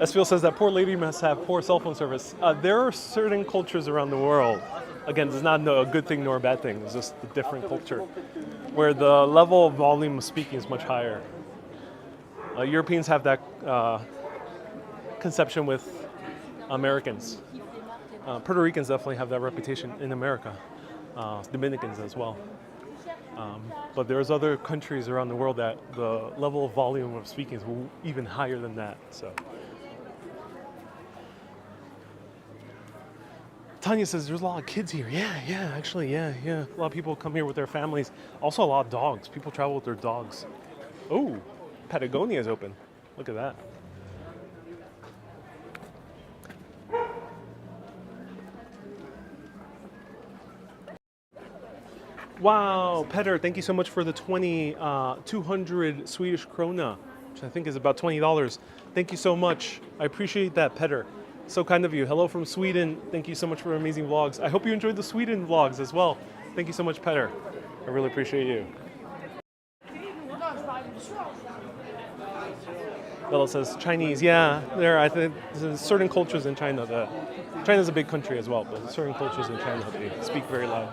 Espiel says that poor lady must have poor cell phone service. There are certain cultures around the world. Again, it's not a good thing nor a bad thing. It's just a different culture where the level of volume of speaking is much higher. Europeans have that conception with Americans. Puerto Ricans definitely have that reputation in America. Dominicans as well. But there's other countries around the world that the level of volume of speaking is even higher than that. So. Tanya says there's a lot of kids here. Yeah, actually, yeah. A lot of people come here with their families. Also a lot of dogs. People travel with their dogs. Oh, Patagonia is open. Look at that. Wow, Petter, thank you so much for the 200 Swedish krona, which I think is about $20. Thank you so much. I appreciate that, Petter. So kind of you. Hello from Sweden. Thank you so much for amazing vlogs. I hope you enjoyed the Sweden vlogs as well. Thank you so much, Petter. I really appreciate you. Bella says Chinese. Yeah, I think there's certain cultures in China that China's a big country as well, but there's certain cultures in China they speak very loud.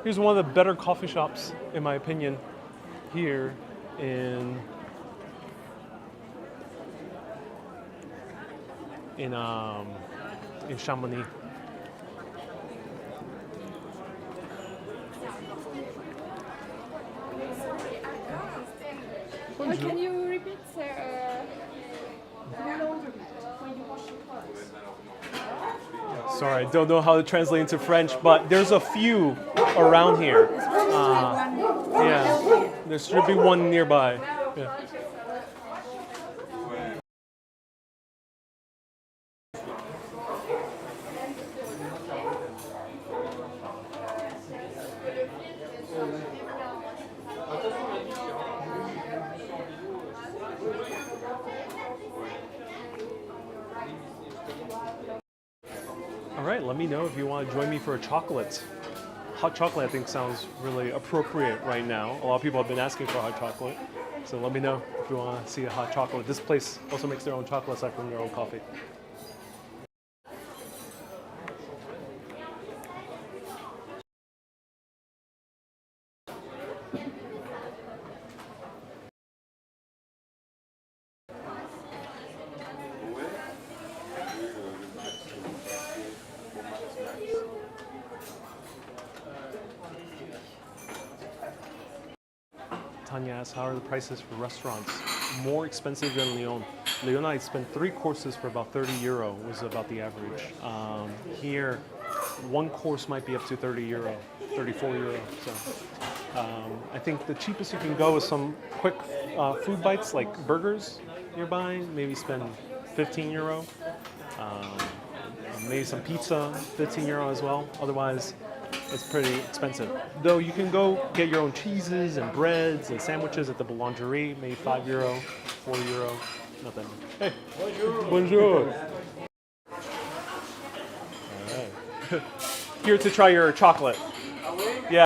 Here's one of the better coffee shops, in my opinion, here in Chamonix. Can you repeat? Sorry, I don't know how to translate into French, but there's a few around here. Yeah, there should be one nearby. Yeah. All right, let me know if you want to join me for a chocolate. Hot chocolate, I think, sounds really appropriate right now. A lot of people have been asking for hot chocolate. So let me know if you want to see a hot chocolate. This place also makes their own chocolate aside from their own coffee. Tanya asks, how are the prices for restaurants? More expensive than Lyon. Lyon, I spent 3 courses for about 30 euro, was about the average. Here, one course might be up to 30 euro, 34 euro. So I think the cheapest you can go is some quick food bites like burgers nearby, maybe spend 15 euro. Maybe some pizza, 15 euro as well. Otherwise, it's pretty expensive. Though you can go get your own cheeses and breads and sandwiches at the boulangerie, maybe 5 euro, 4 euro, not that much. Hey, bonjour. Bonjour. All right. Here to try your chocolate. Yeah.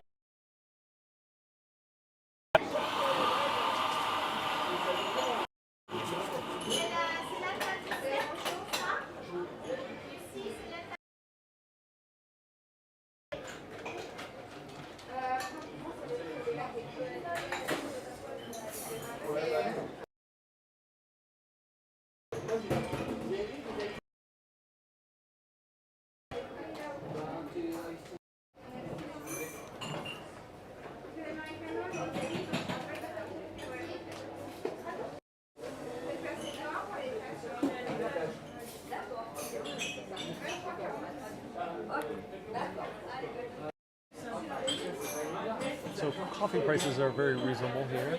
So coffee prices are very reasonable here.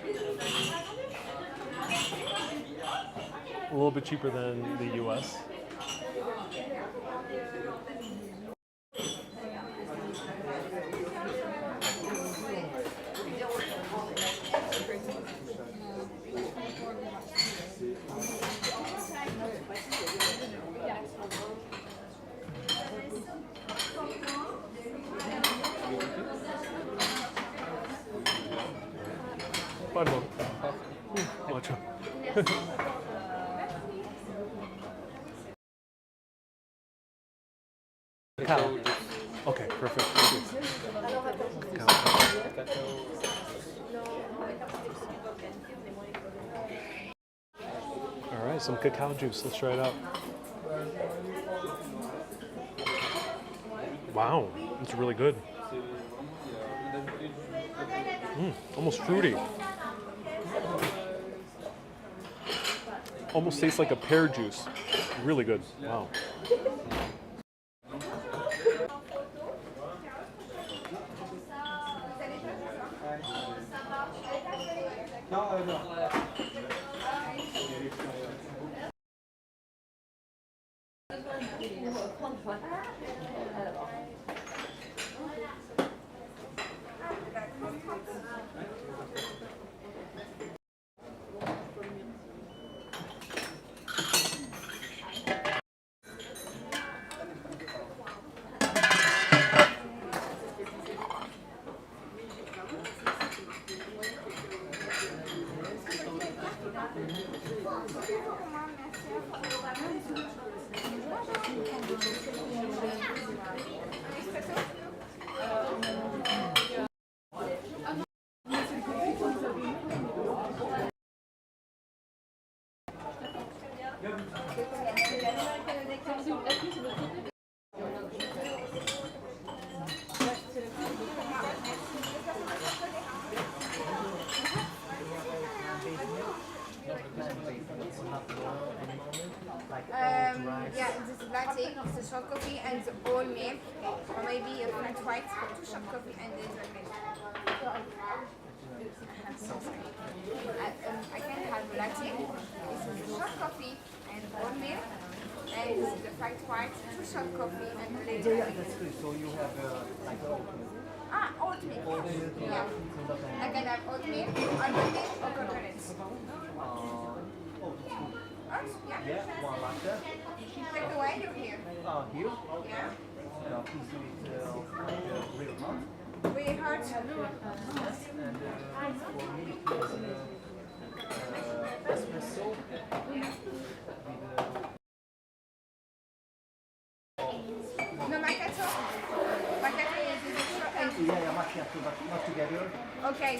A little bit cheaper than the US. Pardon. Mucho. Cacao. Okay, perfect. Thank you. All right, some cacao juice. Let's try it out. Wow, it's really good. Almost fruity. Almost tastes like a pear juice. Really good. Wow. Yeah, this latte, the short coffee and the whole milk, or maybe a flat white, 2 short coffee and the milk. I'm so sorry. I can have a latte, this is the short coffee and whole milk, and this is the flat white, 2 short coffee and the later milk. That's good. So you have like Oat milk. Yeah. I can have oat milk, almond milk, or coconut. Oat? Yeah. yeah, one latte. Take the wine over here. Here. Yeah. Please do it real hot. Really hot. And for me, please espresso No macchiato? Macchiato is a short. yeah, macchiato, but not together. Okay.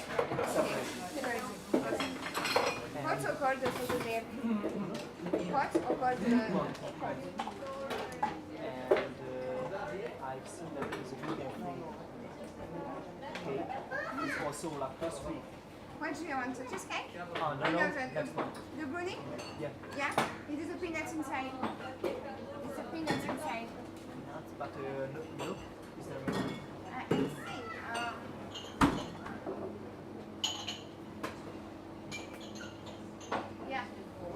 Separate. Hot or cold the photo there? Hot or cold the... And I've seen that there's a gluten-free cake. It's also lactose-free. What do you want? A cheesecake? Oh, no, that's fine. The brownie? Yeah. Yeah? It is a peanut inside. It's a peanut inside. Peanuts, but milk? Is there milk? I see. Yeah.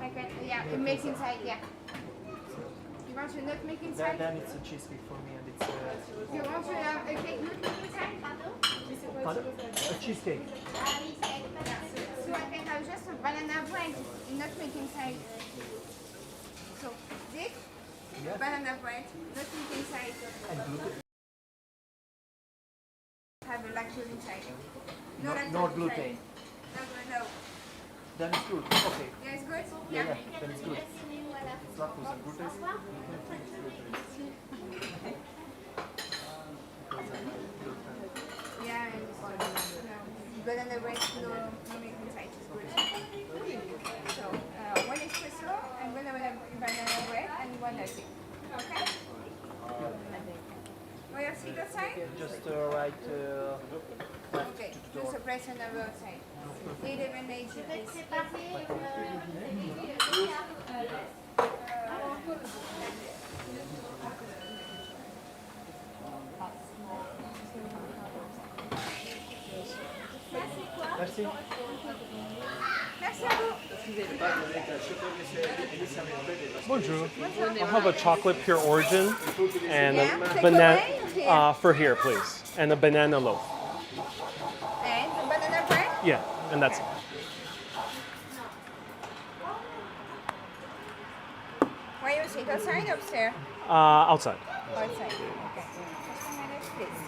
I can, yeah, it makes inside, yeah. You want your nut make inside? Then it's a cheesecake for me, and it's You want to have a cake nut make inside? pardon? A cheesecake. So I can have just a banana bread, not make inside. So, this, Yeah. banana bread, not make inside. And gluten. Have a lactose inside. No, lactose no inside. gluten. No. Then it's good. Okay. Yeah, it's good? Yeah, then it's good. It's lactose and gluten. Yeah, and no. Banana bread, no make inside. It's good. So, one espresso, and one banana bread, and one latte. Okay? Oh, you see that side? Just right. Okay, just a press on the road side. 1180, please. Merci. Merci à vous. Bonjour. I'll have a chocolate pure origin and Yeah, a take banana away or here? for here, please, and a banana loaf. And the banana bread? Yeah, and that's it. Where you sit? Outside or upstairs? Outside. Outside. Okay. Just a minute, please.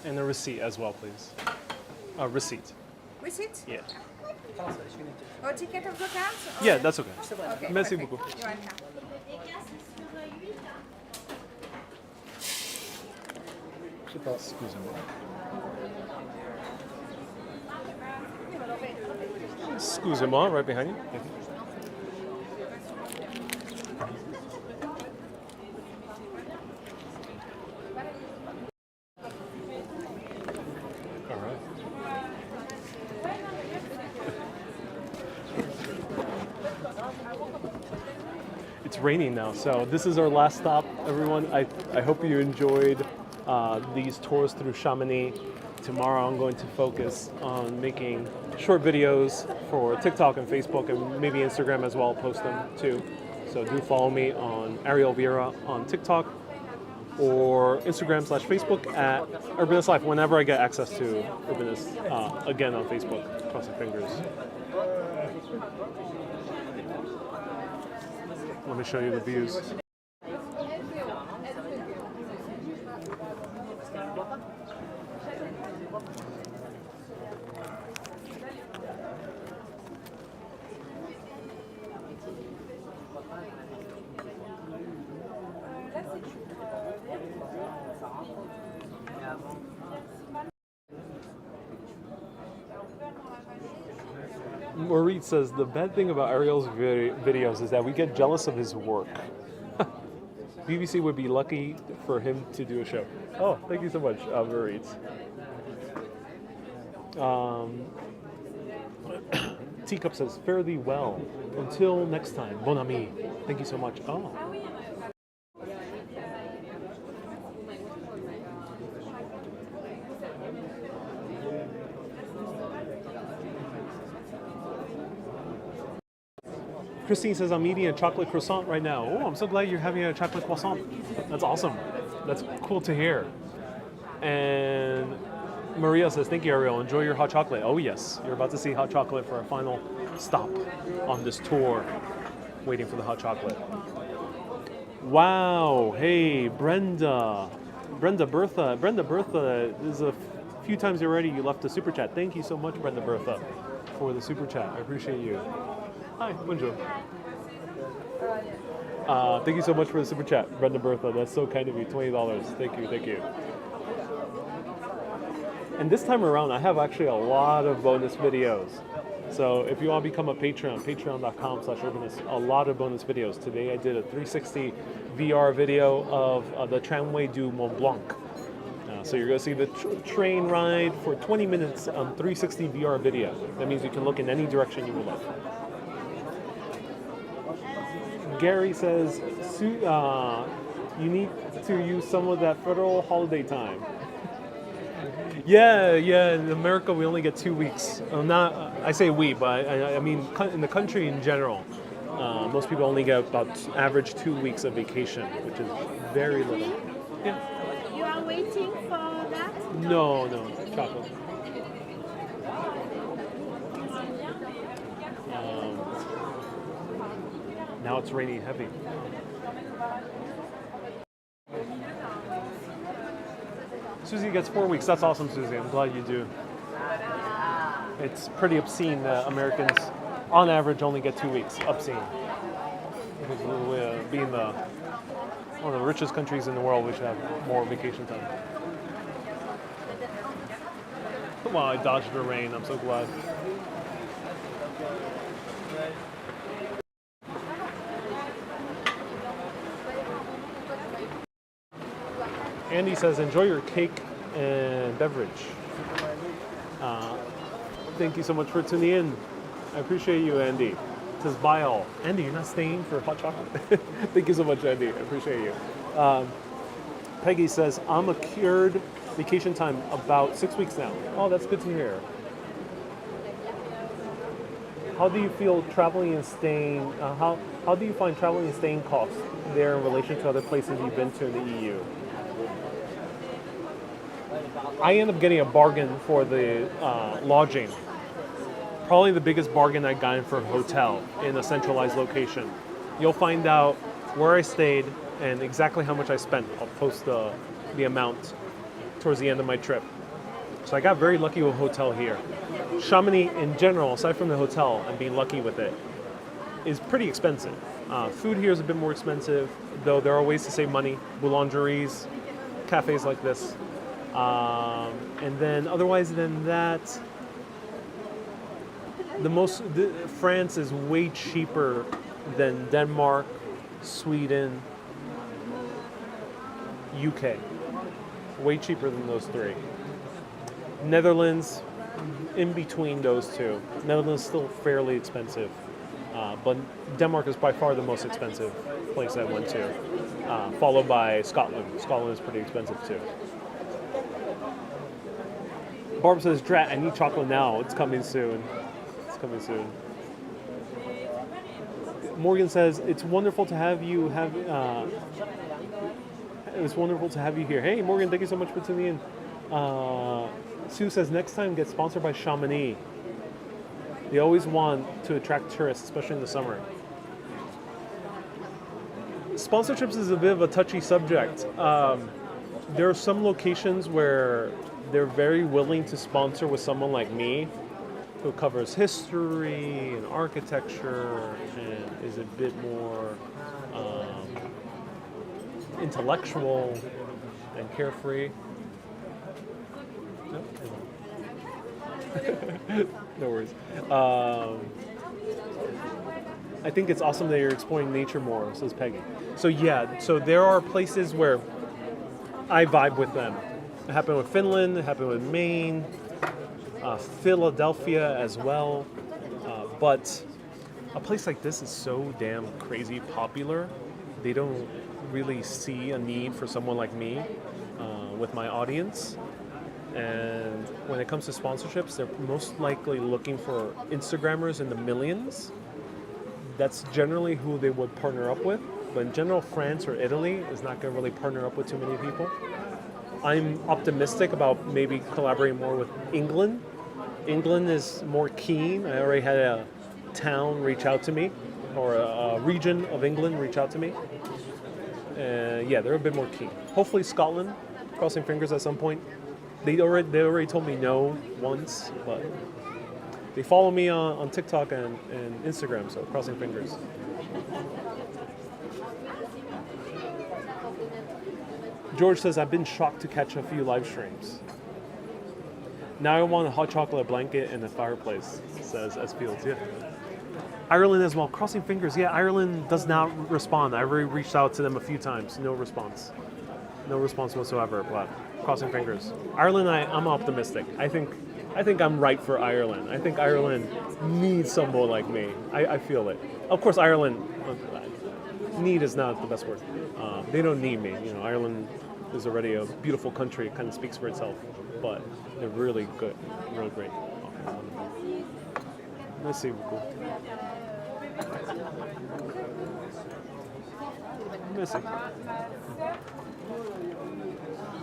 And a receipt as well, please. A receipt. Receipt? Yeah. Or ticket of the card? Or... Yeah, that's okay. Okay, Merci perfect. beaucoup. You're welcome. Excusez-moi. Excusez-moi, right behind you. Thank you. All right. It's raining now, so this is our last stop, everyone. I hope you enjoyed these tours through Chamonix. Tomorrow I'm going to focus on making short videos for TikTok and Facebook and maybe Instagram as well, post them too. So do follow me on Ariel Vieira on TikTok or Instagram/Facebook at Urbanist Life whenever I get access to Urbanist again on Facebook. Crossing fingers. Let me show you the views. Maurice says the bad thing about Ariel's videos is that we get jealous of his work. BBC would be lucky for him to do a show. Oh, thank you so much, Maurice. Teacup says, fare thee well. Until next time, bon ami. Thank you so much. Oh. Christine says, I'm eating a chocolate croissant right now. Oh, I'm so glad you're having a chocolate croissant. That's awesome. That's cool to hear. And Maria says, thank you, Ariel. Enjoy your hot chocolate. Oh, yes. You're about to see hot chocolate for our final stop on this tour. Waiting for the hot chocolate. Wow. Hey, Brenda. Brenda Bertha. Brenda Bertha, this is a few times already you left a super chat. Thank you so much, Brenda Bertha, for the super chat. I appreciate you. Hi, bonjour. Thank you so much for the super chat, Brenda Bertha. That's so kind of you. $20. Thank you, thank you. And this time around, I have actually a lot of bonus videos. So if you want to become a Patreon, patreon.com/urbanist, a lot of bonus videos. Today I did a 360 VR video of the Tramway du Mont Blanc. So you're going to see the train ride for 20 minutes on 360 VR video. That means you can look in any direction you would like. Gary says, you need to use some of that federal holiday time. Yeah, in America we only get 2 weeks. I say we, but I mean in the country in general. Most people only get about average 2 weeks of vacation, which is very little. Yeah. You are waiting for that? No, chocolate. Now it's raining heavy. Susie gets 4 weeks. That's awesome, Susie. I'm glad you do. It's pretty obscene that Americans, on average, only get 2 weeks. Obscene. Because being one of the richest countries in the world, we should have more vacation time. Well, I dodged the rain. I'm so glad. Andy says, enjoy your cake and beverage. Thank you so much for tuning in. I appreciate you, Andy. It says, bye all. Andy, you're not staying for hot chocolate? Thank you so much, Andy. I appreciate you. Peggy says, I'm accrued vacation time about 6 weeks now. Oh, that's good to hear. How do you feel traveling and staying, how do you find traveling and staying costs there in relation to other places you've been to in the EU? I end up getting a bargain for the lodging. Probably the biggest bargain I got for a hotel in a centralized location. You'll find out where I stayed and exactly how much I spent. I'll post the amount towards the end of my trip. So I got very lucky with a hotel here. Chamonix in general, aside from the hotel and being lucky with it, is pretty expensive. Food here is a bit more expensive, though there are ways to save money. Boulangeries, cafes like this. And then otherwise than that, France is way cheaper than Denmark, Sweden, UK. Way cheaper than those three. Netherlands, in between those two. Netherlands is still fairly expensive, but Denmark is by far the most expensive place I went to, followed by Scotland. Scotland is pretty expensive too. Barb says, "Drat, I need chocolate now. It's coming soon. It's coming soon." Morgan says, "It's wonderful to have you it's wonderful to have you here." Hey, Morgan, thank you so much for tuning in. Sue says, "Next time, get sponsored by Chamonix. They always want to attract tourists, especially in the summer." Sponsorships is a bit of a touchy subject. There are some locations where they're very willing to sponsor with someone like me, who covers history and architecture and is a bit more intellectual and carefree. No worries. I think it's awesome that you're exploring nature more, says Peggy. So yeah, so there are places where I vibe with them. It happened with Finland, it happened with Maine, Philadelphia as well. But a place like this is so damn crazy popular. They don't really see a need for someone like me with my audience. And when it comes to sponsorships, they're most likely looking for Instagrammers in the millions. That's generally who they would partner up with. But in general, France or Italy is not going to really partner up with too many people. I'm optimistic about maybe collaborating more with England. England is more keen. I already had a town reach out to me, or a region of England reach out to me. Yeah, they're a bit more keen. Hopefully Scotland, crossing fingers at some point. They already told me no once, but they follow me on TikTok and Instagram, so crossing fingers. George says, "I've been shocked to catch a few live streams. Now I want a hot chocolate blanket and a fireplace," says S. Fields. Yeah. Ireland as well. Crossing fingers. Yeah, Ireland does not respond. I already reached out to them a few times. No response. No response whatsoever, but crossing fingers. Ireland, I'm optimistic. I think I'm right for Ireland. I think Ireland needs someone like me. I feel it. Of course, Ireland, need is not the best word. They don't need me. You know, Ireland is already a beautiful country. It kind of speaks for itself. But they're really good, really great. Let's see. Let's see.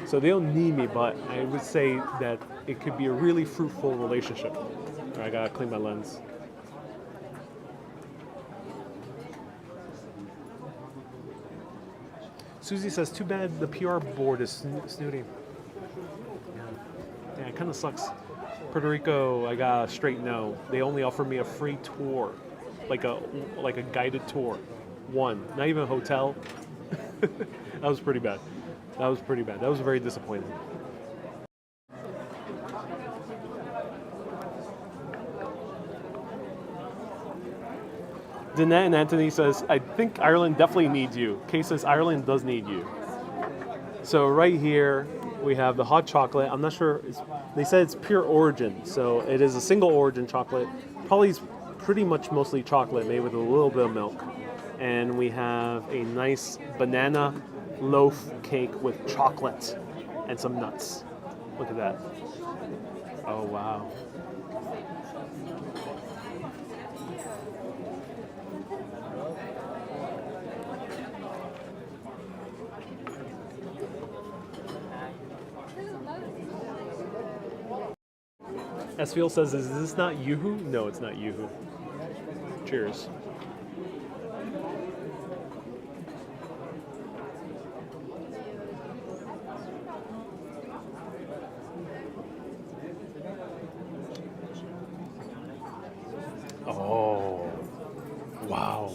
So they don't need me, but I would say that it could be a really fruitful relationship. I gotta clean my lens. Susie says, "Too bad the PR board is snooty." Yeah, it kind of sucks. Puerto Rico, I got a straight no. They only offered me a free tour, like a guided tour. One, not even a hotel. That was pretty bad. That was very disappointing. Danette and Anthony says, "I think Ireland definitely needs you." Kay says, "Ireland does need you." So right here, we have the hot chocolate. I'm not sure. They said it's pure origin. So it is a single origin chocolate. Probably pretty much mostly chocolate made with a little bit of milk. And we have a nice banana loaf cake with chocolate and some nuts. Look at that. Oh, wow. Esfiel says, "Is this not Yoo-hoo?" No, it's not Yoo-hoo. Cheers. Oh, wow.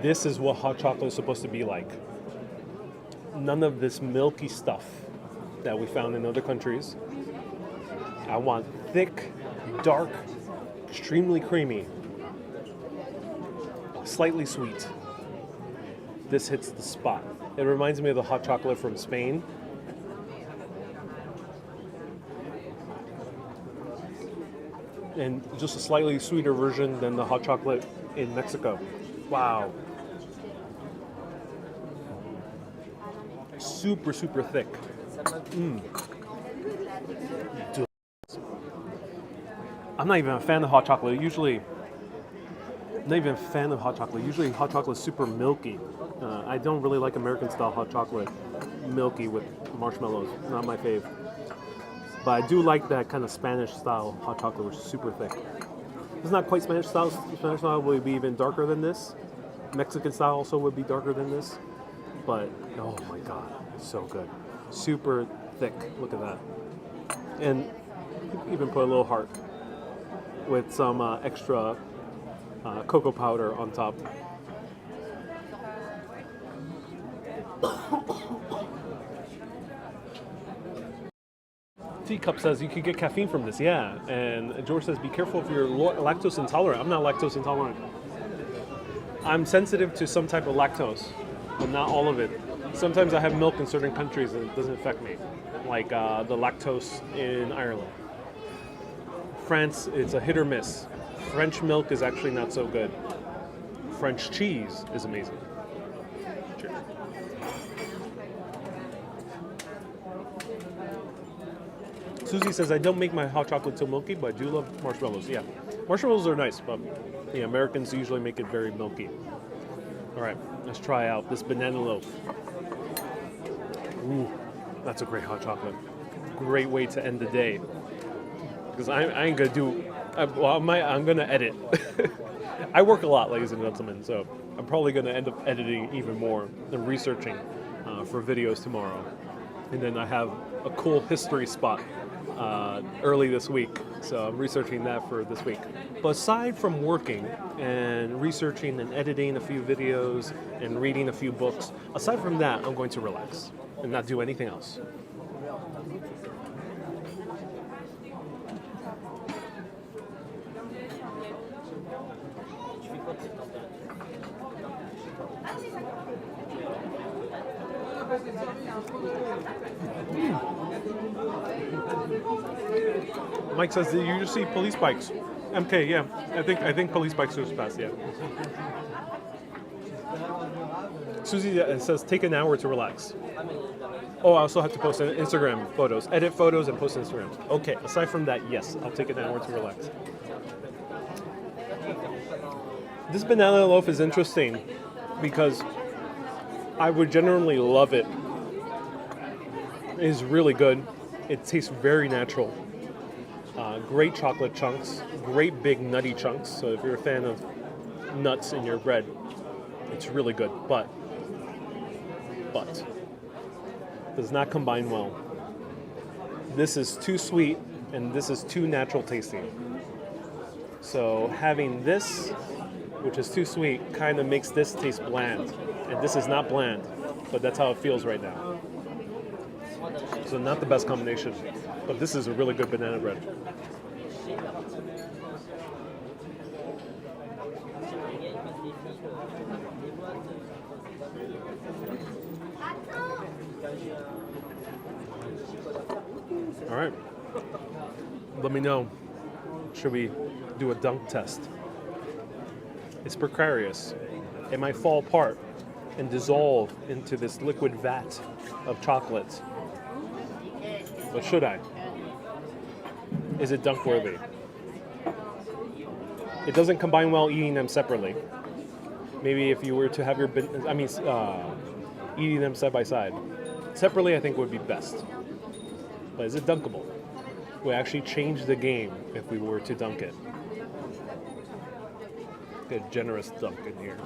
This is what hot chocolate is supposed to be like. None of this milky stuff that we found in other countries. I want thick, dark, extremely creamy, slightly sweet. This hits the spot. It reminds me of the hot chocolate from Spain. And just a slightly sweeter version than the hot chocolate in Mexico. Wow. super, super thick. I'm not even a fan of hot chocolate. Usually hot chocolate is super milky. I don't really like American style hot chocolate milky with marshmallows. Not my fave. But I do like that kind of Spanish style hot chocolate, which is super thick. It's not quite Spanish style. Spanish style would be even darker than this. Mexican style also would be darker than this. But oh my god, it's so good. Super thick. Look at that. And even put a little heart with some extra cocoa powder on top. Teacup says you could get caffeine from this, yeah. And George says be careful if you're lactose intolerant. I'm not lactose intolerant. I'm sensitive to some type of lactose, but not all of it. Sometimes I have milk in certain countries and it doesn't affect me, like the lactose in Ireland. France, it's a hit or miss. French milk is actually not so good. French cheese is amazing. Cheers. Susie says, I don't make my hot chocolate too milky, but I do love marshmallows. Yeah, marshmallows are nice, but the Americans usually make it very milky. All right, let's try out this banana loaf. Ooh, that's a great hot chocolate. Great way to end the day. Because I ain't gonna do, I'm gonna edit. I work a lot, ladies and gentlemen, so I'm probably gonna end up editing even more and researching for videos tomorrow. And then I have a cool history spot early this week, so I'm researching that for this week. But aside from working and researching and editing a few videos and reading a few books, aside from that, I'm going to relax and not do anything else. Mike says, did you just see police bikes? MK, yeah. I think police bikes just passed, yeah. Susie says, take an hour to relax. Oh, I also have to post Instagram photos. Edit photos and post Instagram. Okay, aside from that, yes, I'll take an hour to relax. This banana loaf is interesting because I would generally love it. It is really good. It tastes very natural. Great chocolate chunks, great big nutty chunks. So if you're a fan of nuts in your bread, it's really good. But does not combine well. This is too sweet and this is too natural tasting. So having this, which is too sweet, kind of makes this taste bland. And this is not bland, but that's how it feels right now. So not the best combination, but this is a really good banana bread. All right, let me know. Should we do a dunk test? It's precarious. It might fall apart and dissolve into this liquid vat of chocolate. But should I? Is it dunk worthy? It doesn't combine well eating them separately. Maybe if you were to have your, eating them side by side. Separately, I think would be best. But is it dunkable? We actually change the game if we were to dunk it. Get a generous dunk in here.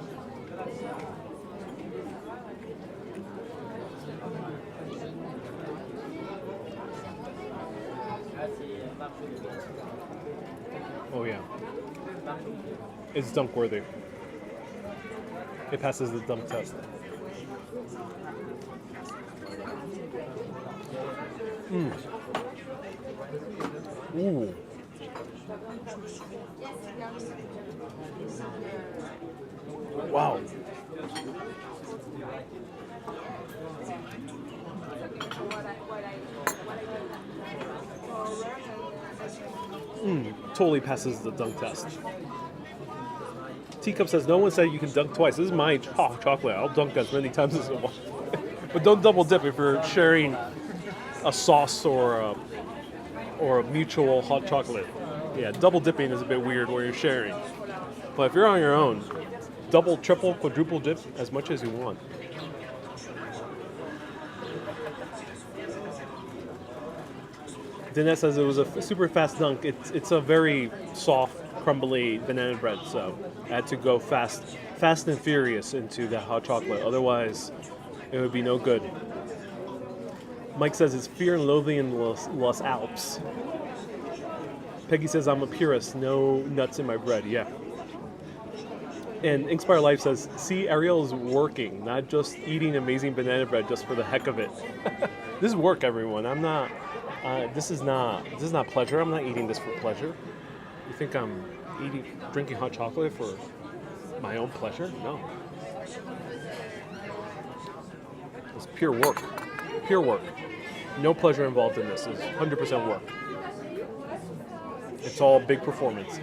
Oh yeah. It's dunk worthy. It passes the dunk test. Ooh. Wow. Totally passes the dunk test. Teacup says, no one said you can dunk twice. This is my chocolate. I'll dunk as many times as I want. But don't double dip if you're sharing a sauce or a mutual hot chocolate. Yeah, double dipping is a bit weird where you're sharing. But if you're on your own, double, triple, quadruple dip as much as you want. Danette says it was a super fast dunk. It's a very soft, crumbly banana bread, so I had to go fast and furious into that hot chocolate. Otherwise, it would be no good. Mike says it's fear and loathing in Los Alps. Peggy says I'm a purist, no nuts in my bread. Yeah. And Inspire Life says, see, Ariel is working, not just eating amazing banana bread just for the heck of it. This is work, everyone. I'm not. This is not pleasure. I'm not eating this for pleasure. You think I'm drinking hot chocolate for my own pleasure? No. It's pure work. Pure work. No pleasure involved in this. It's 100% work. It's all big performance.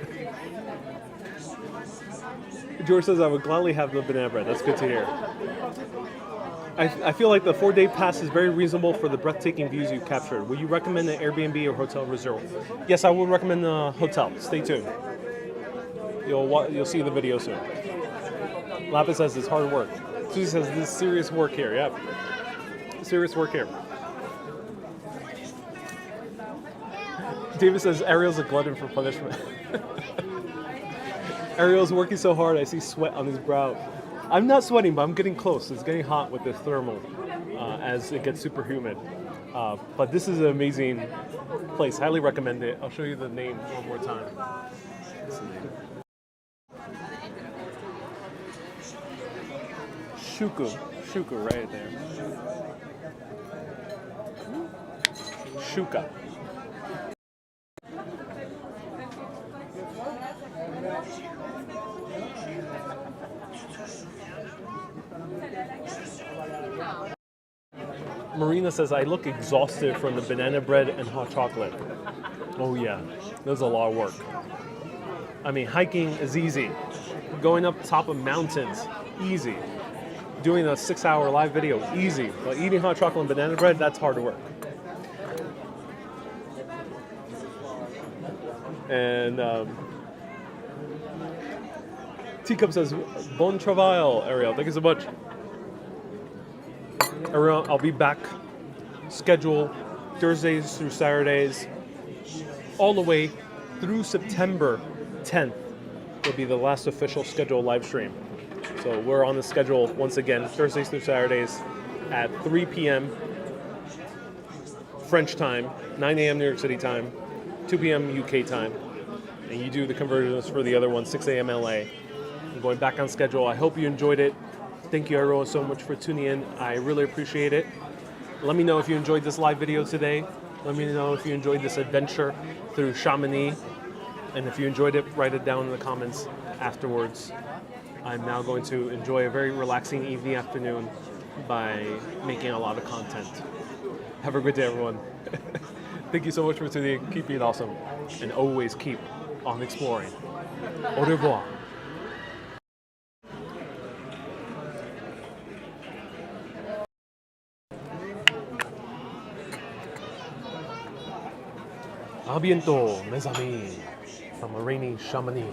George says I would gladly have the banana bread. That's good to hear. I feel like the 4-day pass is very reasonable for the breathtaking views you've captured. Will you recommend an Airbnb or hotel reserve? Yes, I would recommend the hotel. Stay tuned. You'll see the video soon. Lapis says it's hard work. Susie says this is serious work here. Yep. Serious work here. David says Ariel's a glutton for punishment. Ariel's working so hard, I see sweat on his brow. I'm not sweating, but I'm getting close. It's getting hot with the thermal as it gets super humid. But this is an amazing place. Highly recommend it. I'll show you the name one more time. What's the name? Shuka right there. Shuka. Marina says, I look exhausted from the banana bread and hot chocolate. Oh yeah, there's a lot of work. I mean, hiking is easy. Going up top of mountains, easy. Doing a 6-hour live video, easy. But eating hot chocolate and banana bread, that's hard work. And Teacup says, bon travail, Ariel. Thank you so much. Ariel, I'll be back. Schedule Thursdays through Saturdays, all the way through September 10th will be the last official scheduled live stream. So we're on the schedule once again, Thursdays through Saturdays at 3 p.m. French time, 9 a.m. New York City time, 2 p.m. UK time. And you do the conversions for the other one, 6 a.m. LA. I'm going back on schedule. I hope you enjoyed it. Thank you everyone so much for tuning in. I really appreciate it. Let me know if you enjoyed this live video today. Let me know if you enjoyed this adventure through Chamonix. And if you enjoyed it, write it down in the comments afterwards. I'm now going to enjoy a very relaxing evening afternoon by making a lot of content. Have a good day, everyone. Thank you so much for tuning in. Keep being awesome. And always keep on exploring. Au revoir. A bientôt, mes amis, from a rainy Chamonix.